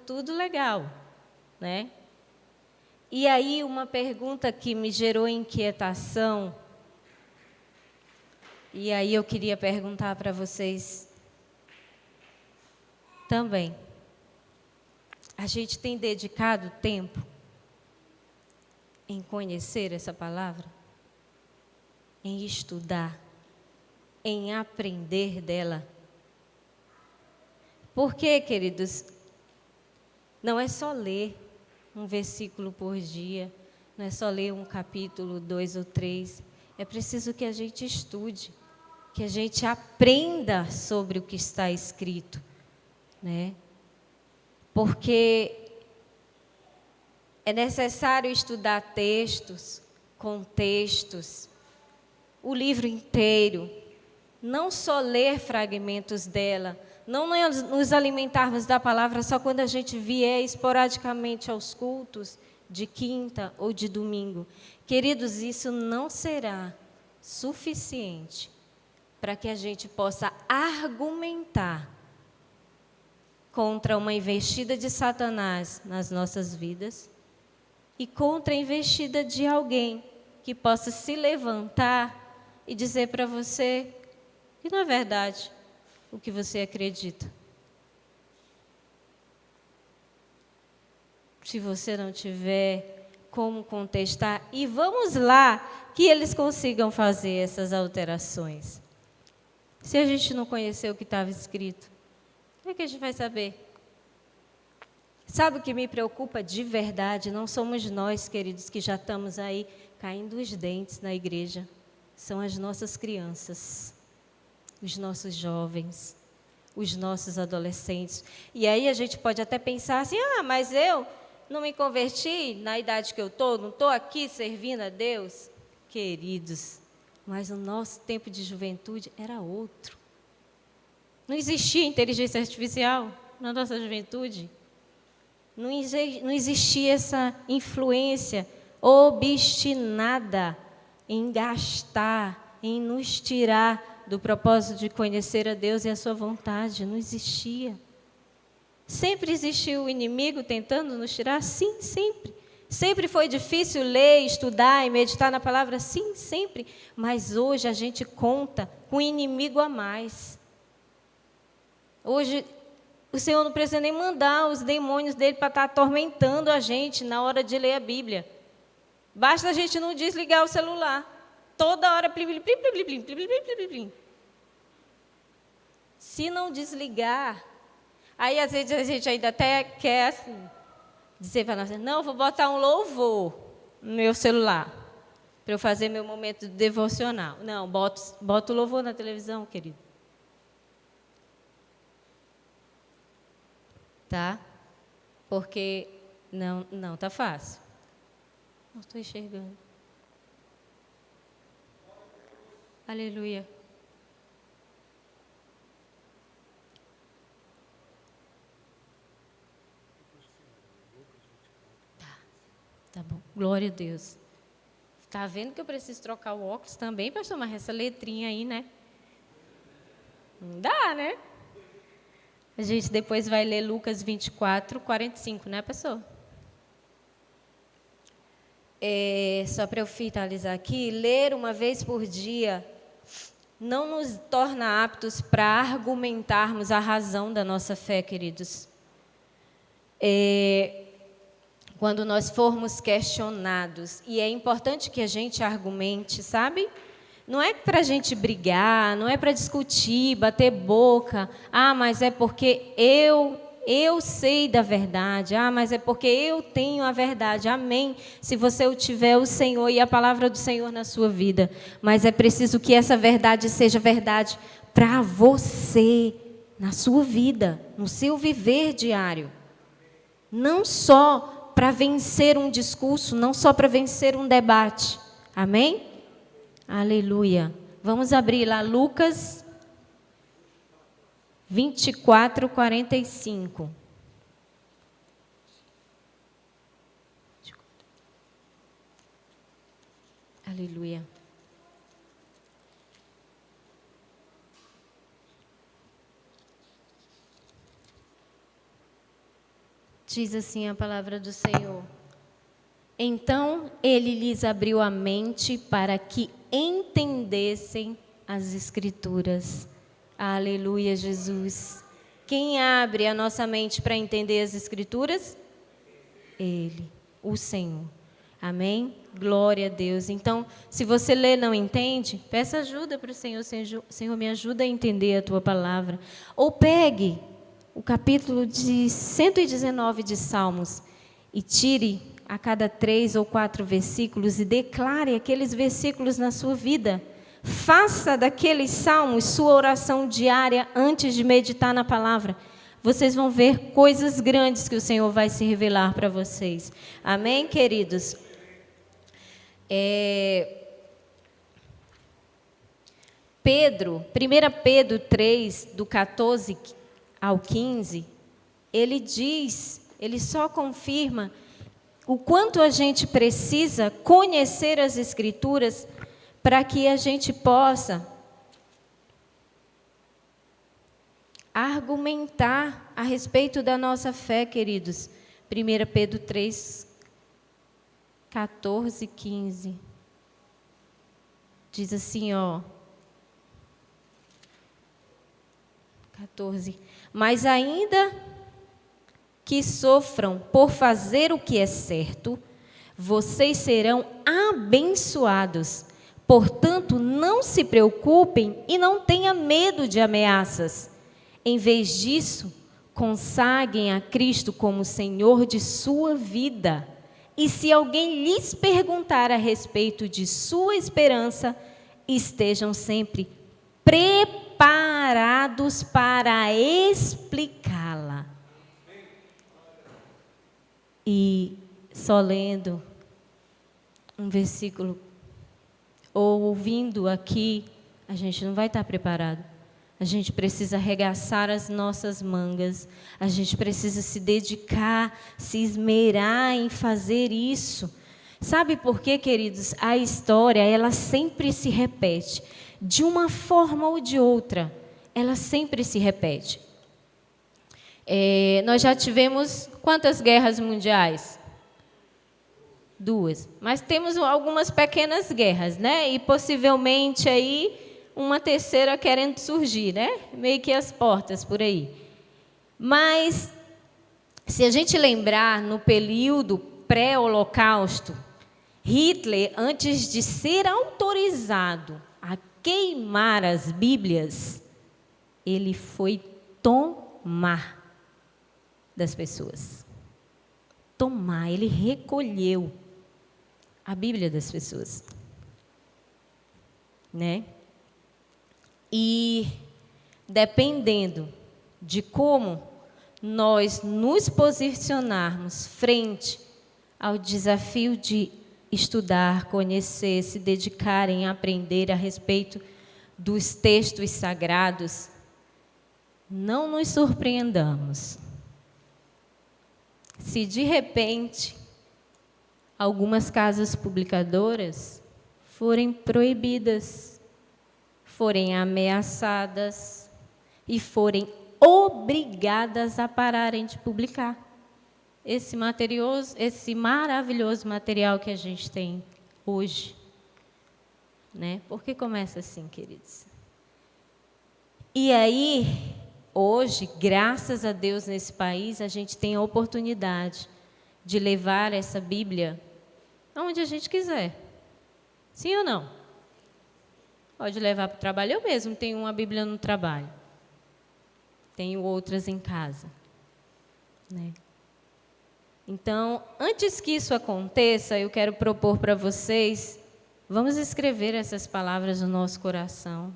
tudo legal, né? E aí uma pergunta que me gerou inquietação, e aí eu queria perguntar para vocês também. A gente tem dedicado tempo em conhecer essa palavra? Em estudar? Em aprender dela? Porque, queridos, não é só ler um versículo por dia, não é só ler um capítulo, 2 ou 3. É preciso que a gente estude, que a gente aprenda sobre o que está escrito, né? Porque é necessário estudar textos, contextos, o livro inteiro, não só ler fragmentos dela, não nos alimentarmos da palavra só quando a gente vier esporadicamente aos cultos de quinta ou de domingo. Queridos, isso não será suficiente para que a gente possa argumentar contra uma investida de Satanás nas nossas vidas e contra a investida de alguém que possa se levantar e dizer para você que não é verdade o que você acredita. Se você não tiver como contestar, e vamos lá que eles consigam fazer essas alterações. Se a gente não conhecer o que estava escrito, como é que a gente vai saber? Sabe o que me preocupa de verdade? Não somos nós, queridos, que já estamos aí caindo os dentes na igreja. São as nossas crianças, os nossos jovens, os nossos adolescentes. E aí a gente pode até pensar assim, mas eu não me converti na idade que eu estou, não estou aqui servindo a Deus. Queridos, mas o nosso tempo de juventude era outro. Não existia inteligência artificial na nossa juventude. Não existia essa influência obstinada em gastar, em nos tirar do propósito de conhecer a Deus e a sua vontade. Não existia. Sempre existiu o inimigo tentando nos tirar? Sim, sempre. Sempre foi difícil ler, estudar e meditar na palavra? Sim, sempre. Mas hoje a gente conta com um inimigo a mais. Hoje o Senhor não precisa nem mandar os demônios dele para estar atormentando a gente na hora de ler a Bíblia. Basta a gente não desligar o celular. Toda hora, plim, plim, plim, plim, plim, plim, plim, plim, plim. Se não desligar, aí às vezes a gente ainda até quer assim, dizer para nós, não, vou botar um louvor no meu celular, para eu fazer meu momento devocional. Não, boto o louvor na televisão, querido. Tá? Porque não está fácil. Não estou enxergando. Aleluia. Tá bom. Glória a Deus. Está vendo que eu preciso trocar o óculos também, pastor? Mas essa letrinha aí, né? Não dá, né? A gente depois vai ler Lucas 24, 45, né, pessoal? Só para eu finalizar aqui, ler uma vez por dia não nos torna aptos para argumentarmos a razão da nossa fé, queridos. Quando nós formos questionados, e é importante que a gente argumente, sabe? Não é para a gente brigar, não é para discutir, bater boca. Ah, mas é porque eu sei da verdade. Ah, mas é porque eu tenho a verdade. Amém. Se você o tiver, o Senhor e a palavra do Senhor na sua vida. Mas é preciso que essa verdade seja verdade para você, na sua vida, no seu viver diário. Não só para vencer um discurso, não só para vencer um debate. Amém? Aleluia. Vamos abrir lá Lucas 24, 45. Aleluia. Diz assim a palavra do Senhor. Então ele lhes abriu a mente para que entendessem as Escrituras. Aleluia, Jesus. Quem abre a nossa mente para entender as Escrituras? Ele, o Senhor. Amém? Glória a Deus. Então, se você lê e não entende, peça ajuda para o Senhor. Senhor, me ajuda a entender a tua palavra. Ou pegue o capítulo de 119 de Salmos e tire a cada 3 ou 4 versículos e declare aqueles versículos na sua vida. Faça daqueles salmos sua oração diária antes de meditar na palavra. Vocês vão ver coisas grandes que o Senhor vai se revelar para vocês. Amém, queridos? 1 Pedro 3, do 14 ao 15, ele diz, ele só confirma o quanto a gente precisa conhecer as Escrituras para que a gente possa argumentar a respeito da nossa fé, queridos. 1 Pedro 3, 14, 15. Diz assim, 14. Mas ainda que sofram por fazer o que é certo, vocês serão abençoados. Portanto, não se preocupem e não tenham medo de ameaças. Em vez disso, consagrem a Cristo como Senhor de sua vida. E se alguém lhes perguntar a respeito de sua esperança, estejam sempre preparados para explicá-la. E só lendo um versículo ou ouvindo aqui, a gente não vai estar preparado. A gente precisa arregaçar as nossas mangas. A gente precisa se dedicar, se esmerar em fazer isso. Sabe por quê, queridos? A história, ela sempre se repete. De uma forma ou de outra, ela sempre se repete. Nós já tivemos quantas guerras mundiais? 2. Mas temos algumas pequenas guerras, né? E possivelmente aí uma terceira querendo surgir, né? Meio que as portas por aí. Mas, se a gente lembrar, no período pré-holocausto, Hitler, antes de ser autorizado a queimar as Bíblias, ele foi tomar das pessoas. Tomar, ele recolheu a Bíblia das pessoas. Né? E dependendo de como nós nos posicionarmos frente ao desafio de estudar, conhecer, se dedicarem a aprender a respeito dos textos sagrados, não nos surpreendamos se de repente algumas casas publicadoras forem proibidas, forem ameaçadas e forem obrigadas a pararem de publicar esse maravilhoso material que a gente tem hoje. Né? Porque começa assim, queridos. E aí, hoje, graças a Deus, nesse país, a gente tem a oportunidade de levar essa Bíblia aonde a gente quiser. Sim ou não? Pode levar para o trabalho. Eu mesmo tenho uma Bíblia no trabalho. Tenho outras em casa, né? Então, antes que isso aconteça, eu quero propor para vocês, vamos escrever essas palavras no nosso coração.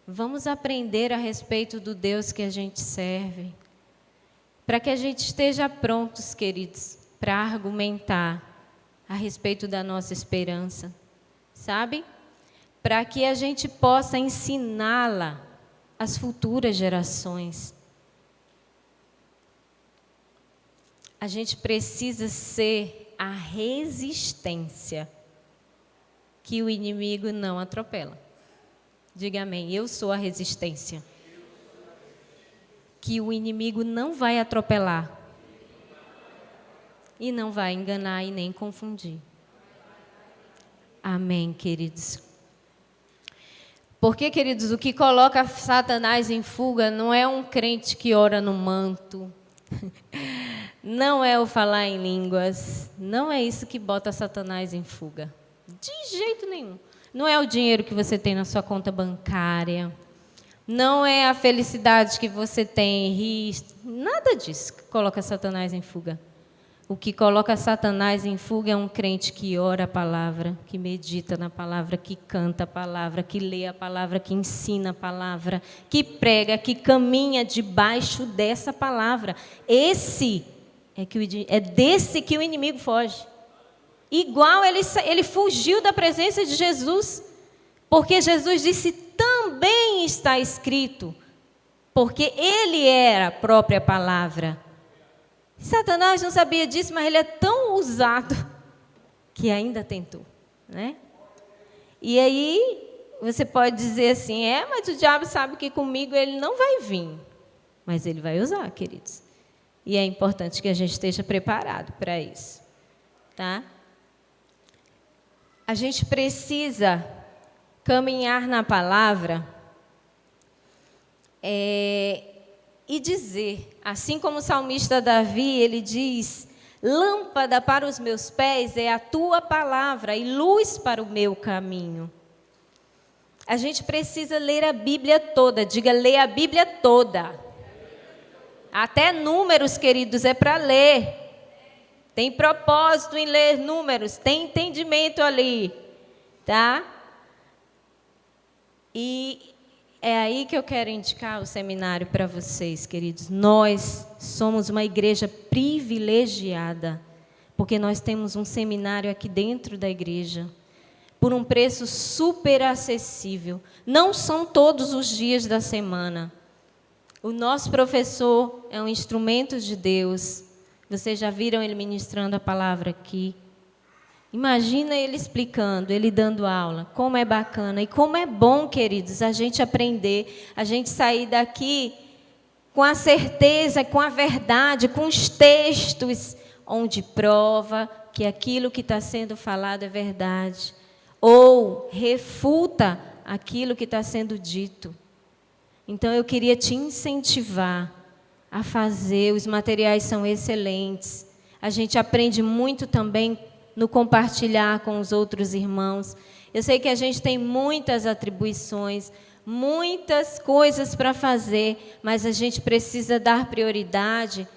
Vamos aprender a respeito do Deus que a gente serve, para que a gente esteja prontos, queridos, para argumentar a respeito da nossa esperança, sabe? Para que a gente possa ensiná-la às futuras gerações. A gente precisa ser a resistência que o inimigo não atropela. Diga amém. Eu sou a resistência que o inimigo não vai atropelar e não vai enganar e nem confundir. Amém, queridos. Porque, queridos, o que coloca Satanás em fuga não é um crente que ora no manto, não é o falar em línguas, não é isso que bota Satanás em fuga. De jeito nenhum. Não é o dinheiro que você tem na sua conta bancária, não é a felicidade que você tem, nada disso que coloca Satanás em fuga. O que coloca Satanás em fuga é um crente que ora a palavra, que medita na palavra, que canta a palavra, que lê a palavra, que ensina a palavra, que prega, que caminha debaixo dessa palavra. É desse que o inimigo foge. Igual ele fugiu da presença de Jesus, porque Jesus disse, também está escrito, porque ele era a própria palavra. Satanás não sabia disso, mas ele é tão ousado que ainda tentou, né? E aí você pode dizer assim, mas o diabo sabe que comigo ele não vai vir, mas ele vai usar, queridos. E é importante que a gente esteja preparado para isso, tá? A gente precisa caminhar na palavra e dizer, assim como o salmista Davi, ele diz, lâmpada para os meus pés é a tua palavra e luz para o meu caminho. A gente precisa ler a Bíblia toda, diga, ler a Bíblia toda. Até Números, queridos, é para ler. Tem propósito em ler Números, tem entendimento ali, tá? E é aí que eu quero indicar o seminário para vocês, queridos. Nós somos uma igreja privilegiada, porque nós temos um seminário aqui dentro da igreja, por um preço super acessível. Não são todos os dias da semana. O nosso professor é um instrumento de Deus. Vocês já viram ele ministrando a palavra aqui? Imagina ele explicando, ele dando aula. Como é bacana e como é bom, queridos, a gente aprender, a gente sair daqui com a certeza, com a verdade, com os textos, onde prova que aquilo que está sendo falado é verdade, ou refuta aquilo que está sendo dito. Então, eu queria te incentivar a fazer, os materiais são excelentes. A gente aprende muito também no compartilhar com os outros irmãos. Eu sei que a gente tem muitas atribuições, muitas coisas para fazer, mas a gente precisa dar prioridade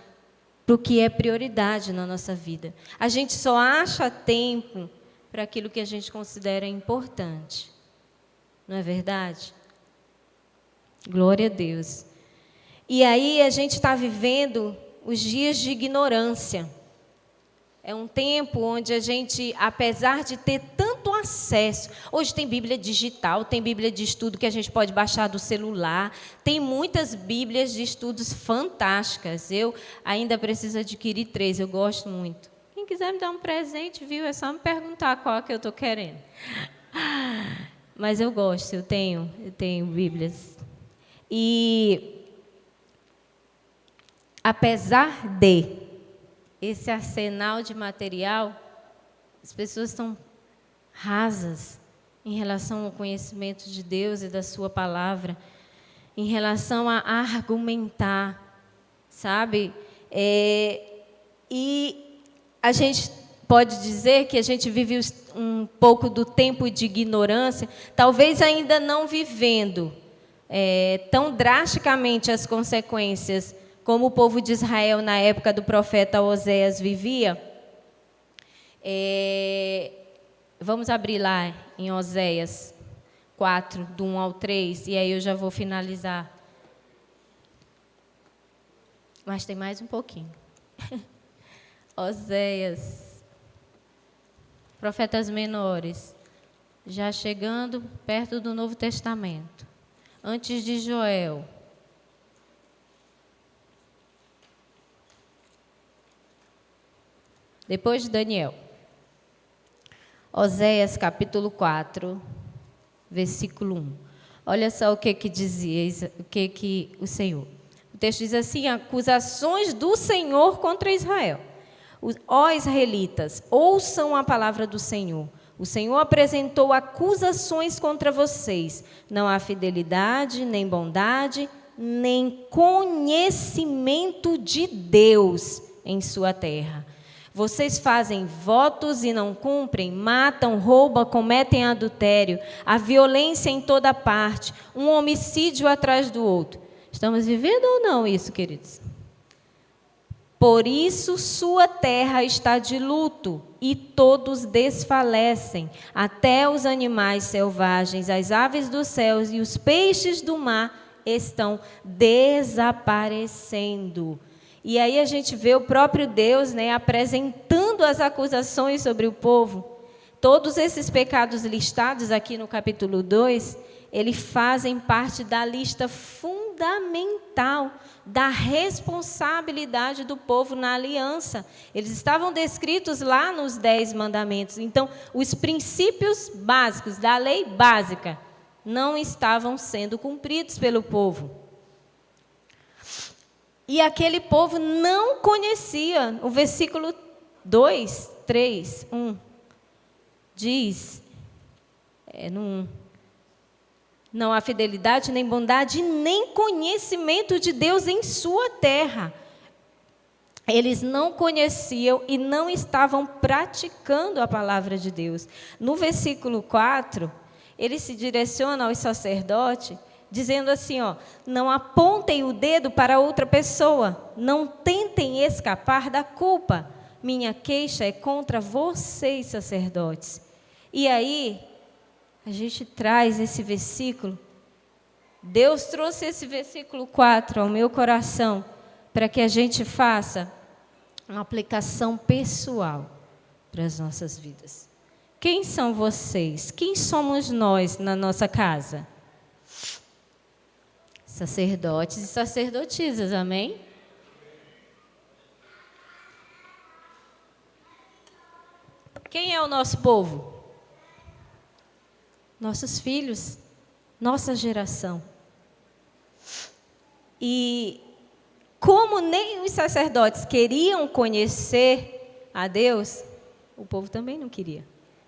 para o que é prioridade na nossa vida. A gente só acha tempo para aquilo que a gente considera importante. Não é verdade? Glória a Deus. E aí a gente está vivendo os dias de ignorância. É um tempo onde a gente, apesar de ter tanto acesso, hoje tem Bíblia digital, tem Bíblia de estudo que a gente pode baixar do celular, tem muitas Bíblias de estudos fantásticas. Eu ainda preciso adquirir 3, eu gosto muito. Quem quiser me dar um presente, viu? É só me perguntar qual que eu estou querendo. Mas eu gosto, eu tenho Bíblias. E apesar de esse arsenal de material, as pessoas estão rasas em relação ao conhecimento de Deus e da sua palavra. em relação a argumentar, sabe? E a gente pode dizer que a gente vive um pouco do tempo de ignorância, talvez ainda não vivendo tão drasticamente as consequências como o povo de Israel na época do profeta Oséias vivia. Vamos abrir lá em Oséias 4, do 1 ao 3, e aí eu já vou finalizar. Mas tem mais um pouquinho. Oséias, profetas menores, já chegando perto do Novo Testamento, antes de Joel. Depois de Daniel. Oséias, capítulo 4, versículo 1. Olha só o que dizia, o Senhor. O texto diz assim: acusações do Senhor contra Israel. Ó israelitas, ouçam a palavra do Senhor. O Senhor apresentou acusações contra vocês. Não há fidelidade, nem bondade, nem conhecimento de Deus em sua terra. Vocês fazem votos e não cumprem, matam, roubam, cometem adultério, há violência em toda parte, um homicídio atrás do outro. Estamos vivendo ou não isso, queridos? Por isso sua terra está de luto e todos desfalecem, até os animais selvagens, as aves dos céus e os peixes do mar estão desaparecendo. E aí a gente vê o próprio Deus, apresentando as acusações sobre o povo. Todos esses pecados listados aqui no capítulo 2, eles fazem parte da lista fundamental da responsabilidade do povo na aliança. Eles estavam descritos lá nos 10 mandamentos. Então, os princípios básicos da lei básica não estavam sendo cumpridos pelo povo. E aquele povo não conhecia. O versículo 2, 3, 1, diz, no 1, não há fidelidade, nem bondade, nem conhecimento de Deus em sua terra. Eles não conheciam e não estavam praticando a palavra de Deus. No versículo 4, ele se direciona aos sacerdotes, dizendo assim, não apontem o dedo para outra pessoa, não tentem escapar da culpa. Minha queixa é contra vocês, sacerdotes. E aí, a gente traz esse versículo. Deus trouxe esse versículo 4 ao meu coração, para que a gente faça uma aplicação pessoal para as nossas vidas. Quem são vocês? Quem somos nós na nossa casa? Sacerdotes e sacerdotisas, amém? Quem é o nosso povo? Nossos filhos, nossa geração. E como nem os sacerdotes queriam conhecer a Deus, o povo também não queria.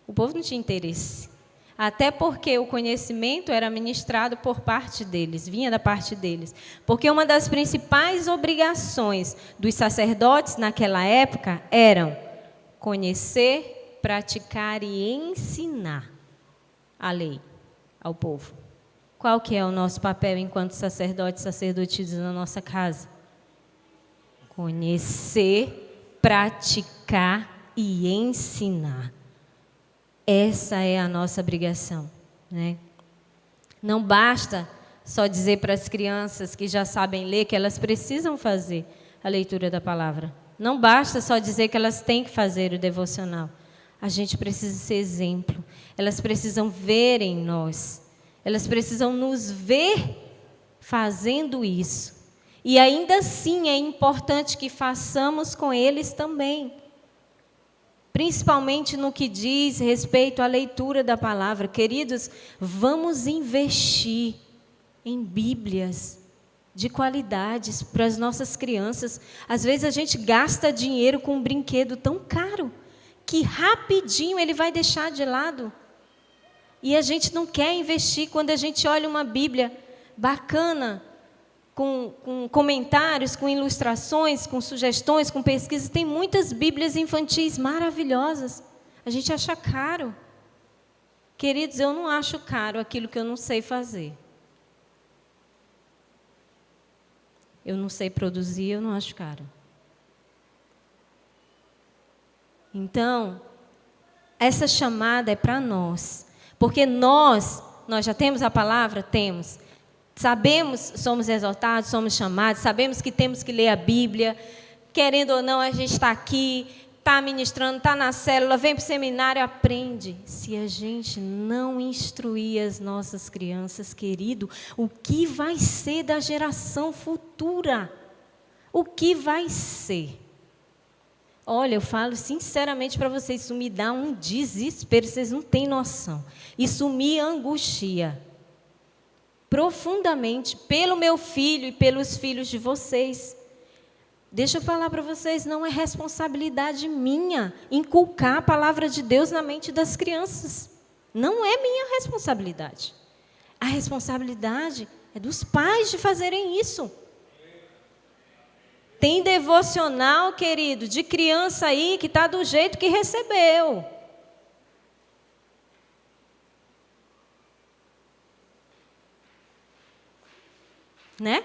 O povo não tinha interesse. Até porque o conhecimento era ministrado por parte deles, vinha da parte deles. Porque uma das principais obrigações dos sacerdotes naquela época eram conhecer, praticar e ensinar a lei ao povo. Qual que é o nosso papel enquanto sacerdotes e sacerdotisas na nossa casa? Conhecer, praticar e ensinar. Essa é a nossa obrigação, né? Não basta só dizer para as crianças que já sabem ler que elas precisam fazer a leitura da palavra. Não basta só dizer que elas têm que fazer o devocional. A gente precisa ser exemplo. Elas precisam ver em nós. Elas precisam nos ver fazendo isso. E ainda assim é importante que façamos com eles também. Principalmente no que diz respeito à leitura da palavra. Queridos, vamos investir em Bíblias de qualidades para as nossas crianças. Às vezes a gente gasta dinheiro com um brinquedo tão caro que rapidinho ele vai deixar de lado. E a gente não quer investir quando a gente olha uma Bíblia bacana, com comentários, com ilustrações, com sugestões, com pesquisas. Tem muitas Bíblias infantis maravilhosas. A gente acha caro. Queridos, eu não acho caro aquilo que eu não sei fazer. Eu não sei produzir, eu não acho caro. Então, essa chamada é para nós. Porque nós já temos a palavra? Temos. Sabemos, somos exortados, somos chamados, sabemos que temos que ler a Bíblia. Querendo ou não, a gente está aqui, está ministrando, está na célula, vem para o seminário, aprende. Se a gente não instruir as nossas crianças, querido, o que vai ser da geração futura? O que vai ser? Olha, eu falo sinceramente para vocês, isso me dá um desespero, vocês não têm noção. Isso me angustia profundamente pelo meu filho e pelos filhos de vocês. Deixa eu falar para vocês, não é responsabilidade minha inculcar a palavra de Deus na mente das crianças. Não é minha responsabilidade. A responsabilidade é dos pais de fazerem isso. Tem devocional, querido, de criança aí que está do jeito que recebeu. Né?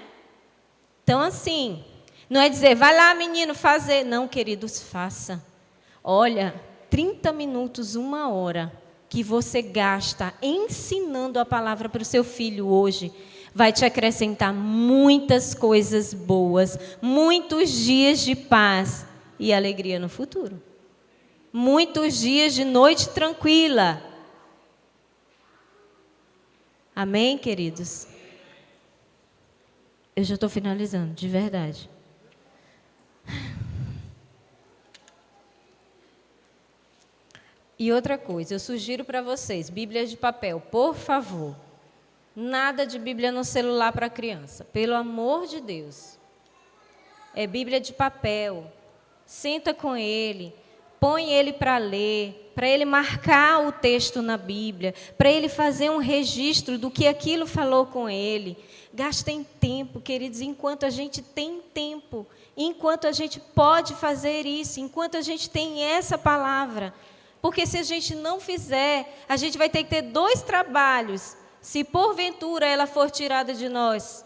Então, assim, não é dizer, vai lá, menino, fazer. Não, queridos, faça. Olha, 30 minutos, 1 hora que você gasta ensinando a palavra para o seu filho hoje, vai te acrescentar muitas coisas boas, muitos dias de paz e alegria no futuro. Muitos dias de noite tranquila. Amém, queridos? Eu já estou finalizando, de verdade. E outra coisa, eu sugiro para vocês, Bíblia de papel, por favor. Nada de Bíblia no celular para criança, pelo amor de Deus. É Bíblia de papel. Senta com ele, põe ele para ler, para ele marcar o texto na Bíblia, para ele fazer um registro do que aquilo falou com ele. Gastem tempo, queridos, enquanto a gente tem tempo, enquanto a gente pode fazer isso, enquanto a gente tem essa palavra. Porque se a gente não fizer, a gente vai ter que ter 2 trabalhos, se porventura ela for tirada de nós.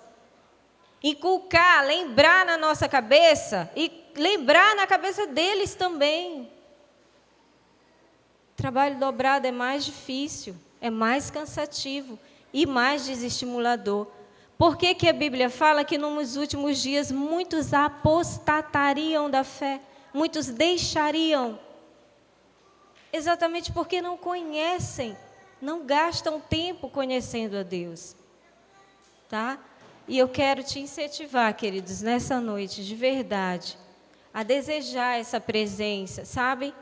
Inculcar, lembrar na nossa cabeça e lembrar na cabeça deles também. Trabalho dobrado é mais difícil, é mais cansativo e mais desestimulador. Por que que a Bíblia fala que nos últimos dias muitos apostatariam da fé, muitos deixariam? Exatamente porque não conhecem, não gastam tempo conhecendo a Deus. Tá? E eu quero te incentivar, queridos, nessa noite, de verdade, a desejar essa presença, sabe?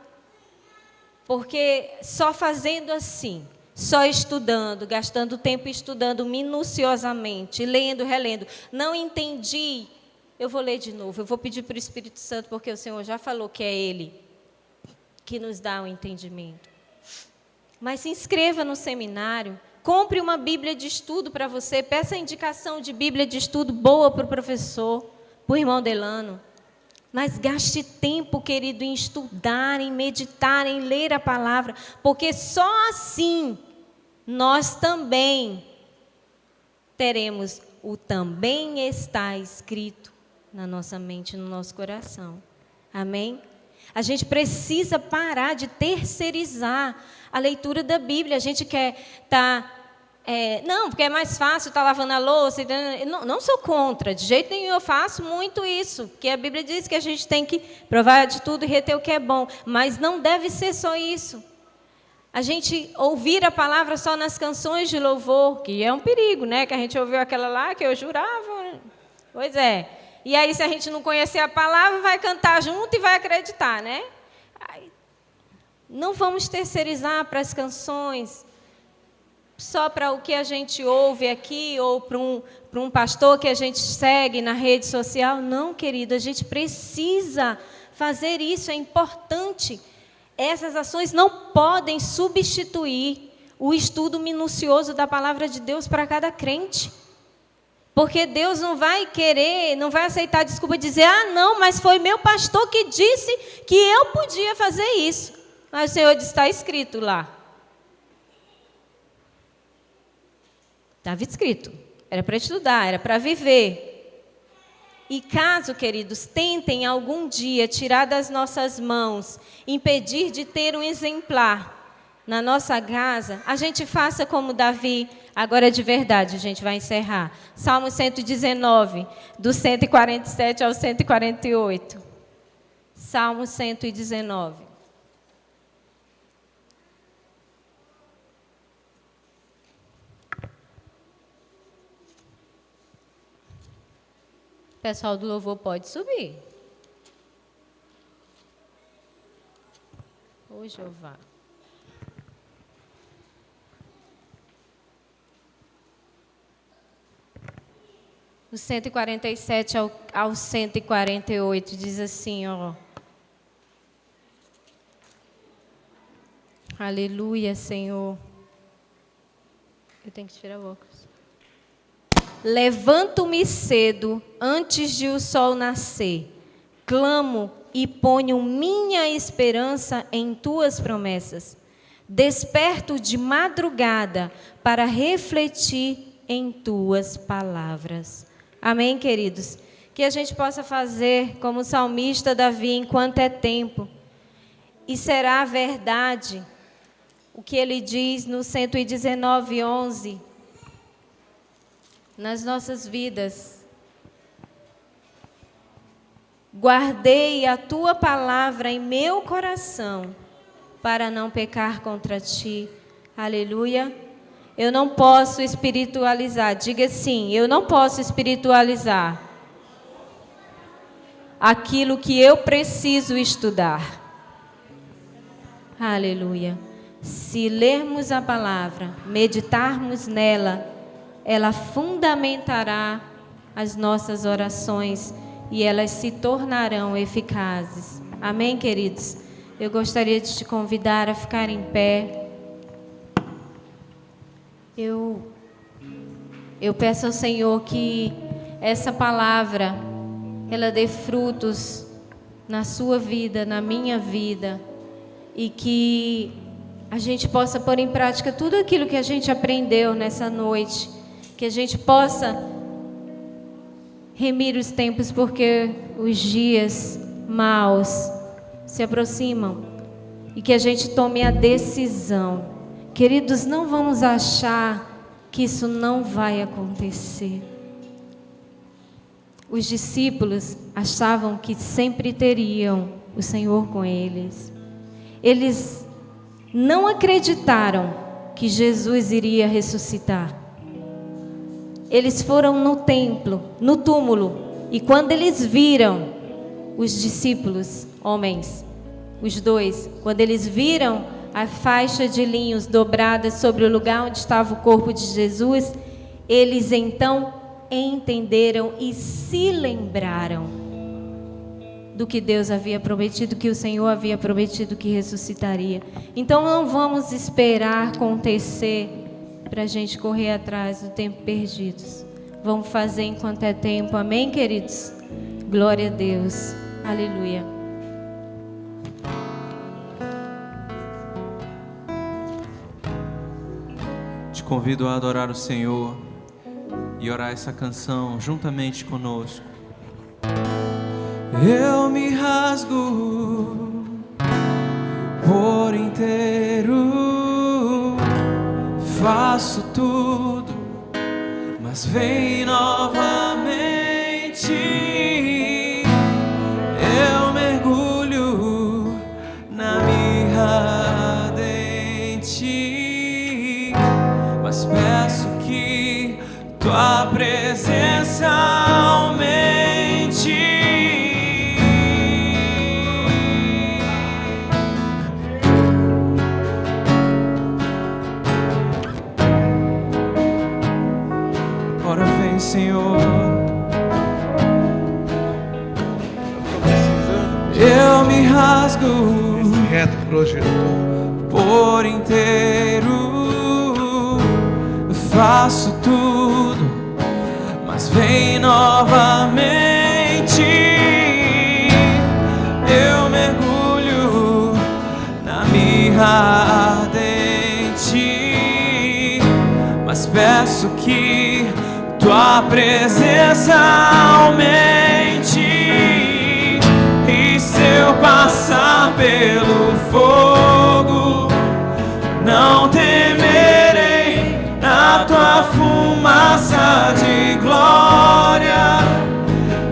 Porque só fazendo assim, só estudando, gastando tempo estudando minuciosamente, lendo, relendo, não entendi, eu vou ler de novo, eu vou pedir para o Espírito Santo, porque o Senhor já falou que é Ele que nos dá o entendimento. Mas se inscreva no seminário, compre uma Bíblia de estudo para você, peça indicação de Bíblia de estudo boa para o professor, para o irmão Delano. Mas gaste tempo, querido, em estudar, em meditar, em ler a palavra, porque só assim nós também teremos o também está escrito na nossa mente, no nosso coração. Amém? A gente precisa parar de terceirizar a leitura da Bíblia. A gente quer estar... não, porque é mais fácil estar lavando a louça. Não sou contra, de jeito nenhum eu faço muito isso. Porque a Bíblia diz que a gente tem que provar de tudo e reter o que é bom. Mas não deve ser só isso. A gente ouvir a palavra só nas canções de louvor, que é um perigo, né? Que a gente ouviu aquela lá que eu jurava. Pois é. E aí, se a gente não conhecer a palavra, vai cantar junto e vai acreditar, né? Não vamos terceirizar para as canções, só para o que a gente ouve aqui, ou para um pastor que a gente segue na rede social. Não, querido, a gente precisa fazer isso, é importante. Essas ações não podem substituir o estudo minucioso da palavra de Deus para cada crente. Porque Deus não vai querer, não vai aceitar a desculpa de dizer: ah, não, mas foi meu pastor que disse que eu podia fazer isso. Mas o Senhor disse: está escrito lá. Estava escrito. Era para estudar, era para viver. E caso, queridos, tentem algum dia tirar das nossas mãos, impedir de ter um exemplar na nossa casa, a gente faça como Davi. Agora de verdade, a gente vai encerrar. Salmo 119, do 147 ao 148. Salmo 119. O pessoal do louvor pode subir. Ô, Jeová. Do 147 ao 148 diz assim, ó. Aleluia, Senhor. Eu tenho que tirar o óculos. Levanto-me cedo, antes de o sol nascer. Clamo e ponho minha esperança em tuas promessas. Desperto de madrugada para refletir em tuas palavras. Amém, queridos? Que a gente possa fazer como o salmista Davi, enquanto é tempo. E será verdade o que ele diz no 119:11. Nas nossas vidas. Guardei a tua palavra em meu coração, para não pecar contra ti. Aleluia. Eu não posso espiritualizar. Diga sim, eu não posso espiritualizar aquilo que eu preciso estudar. Aleluia. Se lermos a palavra, meditarmos nela, ela fundamentará as nossas orações e elas se tornarão eficazes. Amém, queridos? Eu gostaria de te convidar a ficar em pé. Eu peço ao Senhor que essa palavra, ela dê frutos na sua vida, na minha vida, e que a gente possa pôr em prática tudo aquilo que a gente aprendeu nessa noite, que a gente possa remir os tempos, porque os dias maus se aproximam, e que a gente tome a decisão. Queridos, não vamos achar que isso não vai acontecer. Os discípulos achavam que sempre teriam o Senhor com eles. Eles não acreditaram que Jesus iria ressuscitar. Eles foram no templo, no túmulo, e quando eles viram os discípulos, homens, os dois, quando eles viram a faixa de linhos dobrada sobre o lugar onde estava o corpo de Jesus, eles então entenderam e se lembraram do que Deus havia prometido, que o Senhor havia prometido que ressuscitaria. Então não vamos esperar acontecer para a gente correr atrás do tempo perdido. Vamos fazer enquanto é tempo. Amém, queridos? Glória a Deus. Aleluia. Te convido a adorar o Senhor e orar essa canção juntamente conosco. Eu me rasgo por inteiro, faço tudo, mas vem novamente. Eu mergulho na mirra ardente, mas peço que tua presença aumente. Ora vem, Senhor. Eu me rasgo reto projetor por inteiro, faço tudo, mas vem novamente. Eu mergulho na mirra ardente, mas peço que tua presença aumente. E se eu passar pelo fogo, não temerei. Na tua fumaça de glória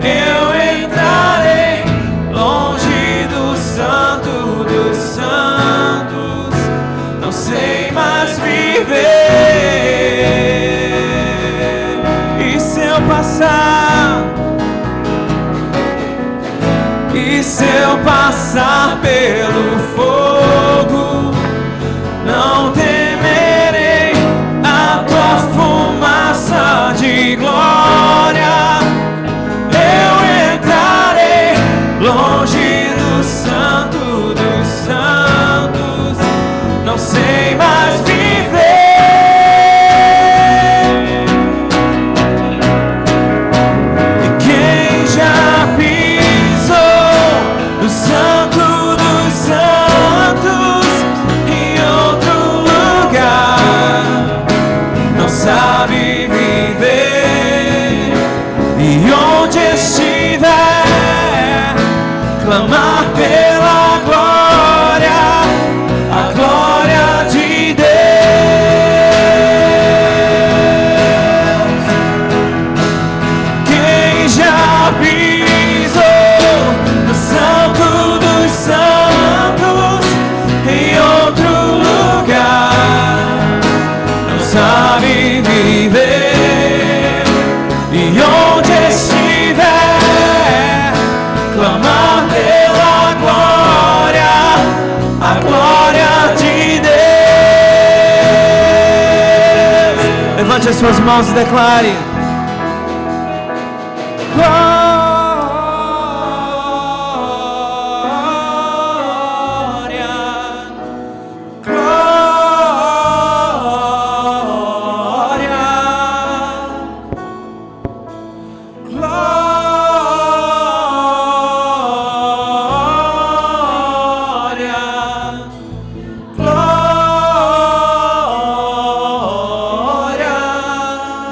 eu entrarei, longe do santo dos santos, não sei mais viver. E se eu passar pelo fogo, não temerei. A tua fumaça de glória eu entrarei, longe do santo dos santos, não sei mais viver. E quem já pisou no santo dos santos em outro lugar não sabe viver. E onde estiver, clamar pela glória, a glória de Deus. Quem já pisou no santo dos santos em outro lugar não sabe viver. E onde estiver, clamar pela glória, a glória de Deus. Levante as suas mãos e declare: glória, glória.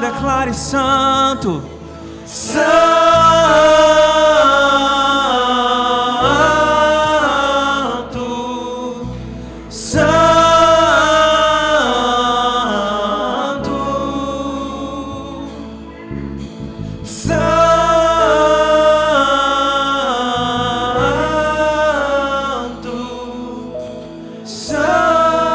Declare: santo, santo.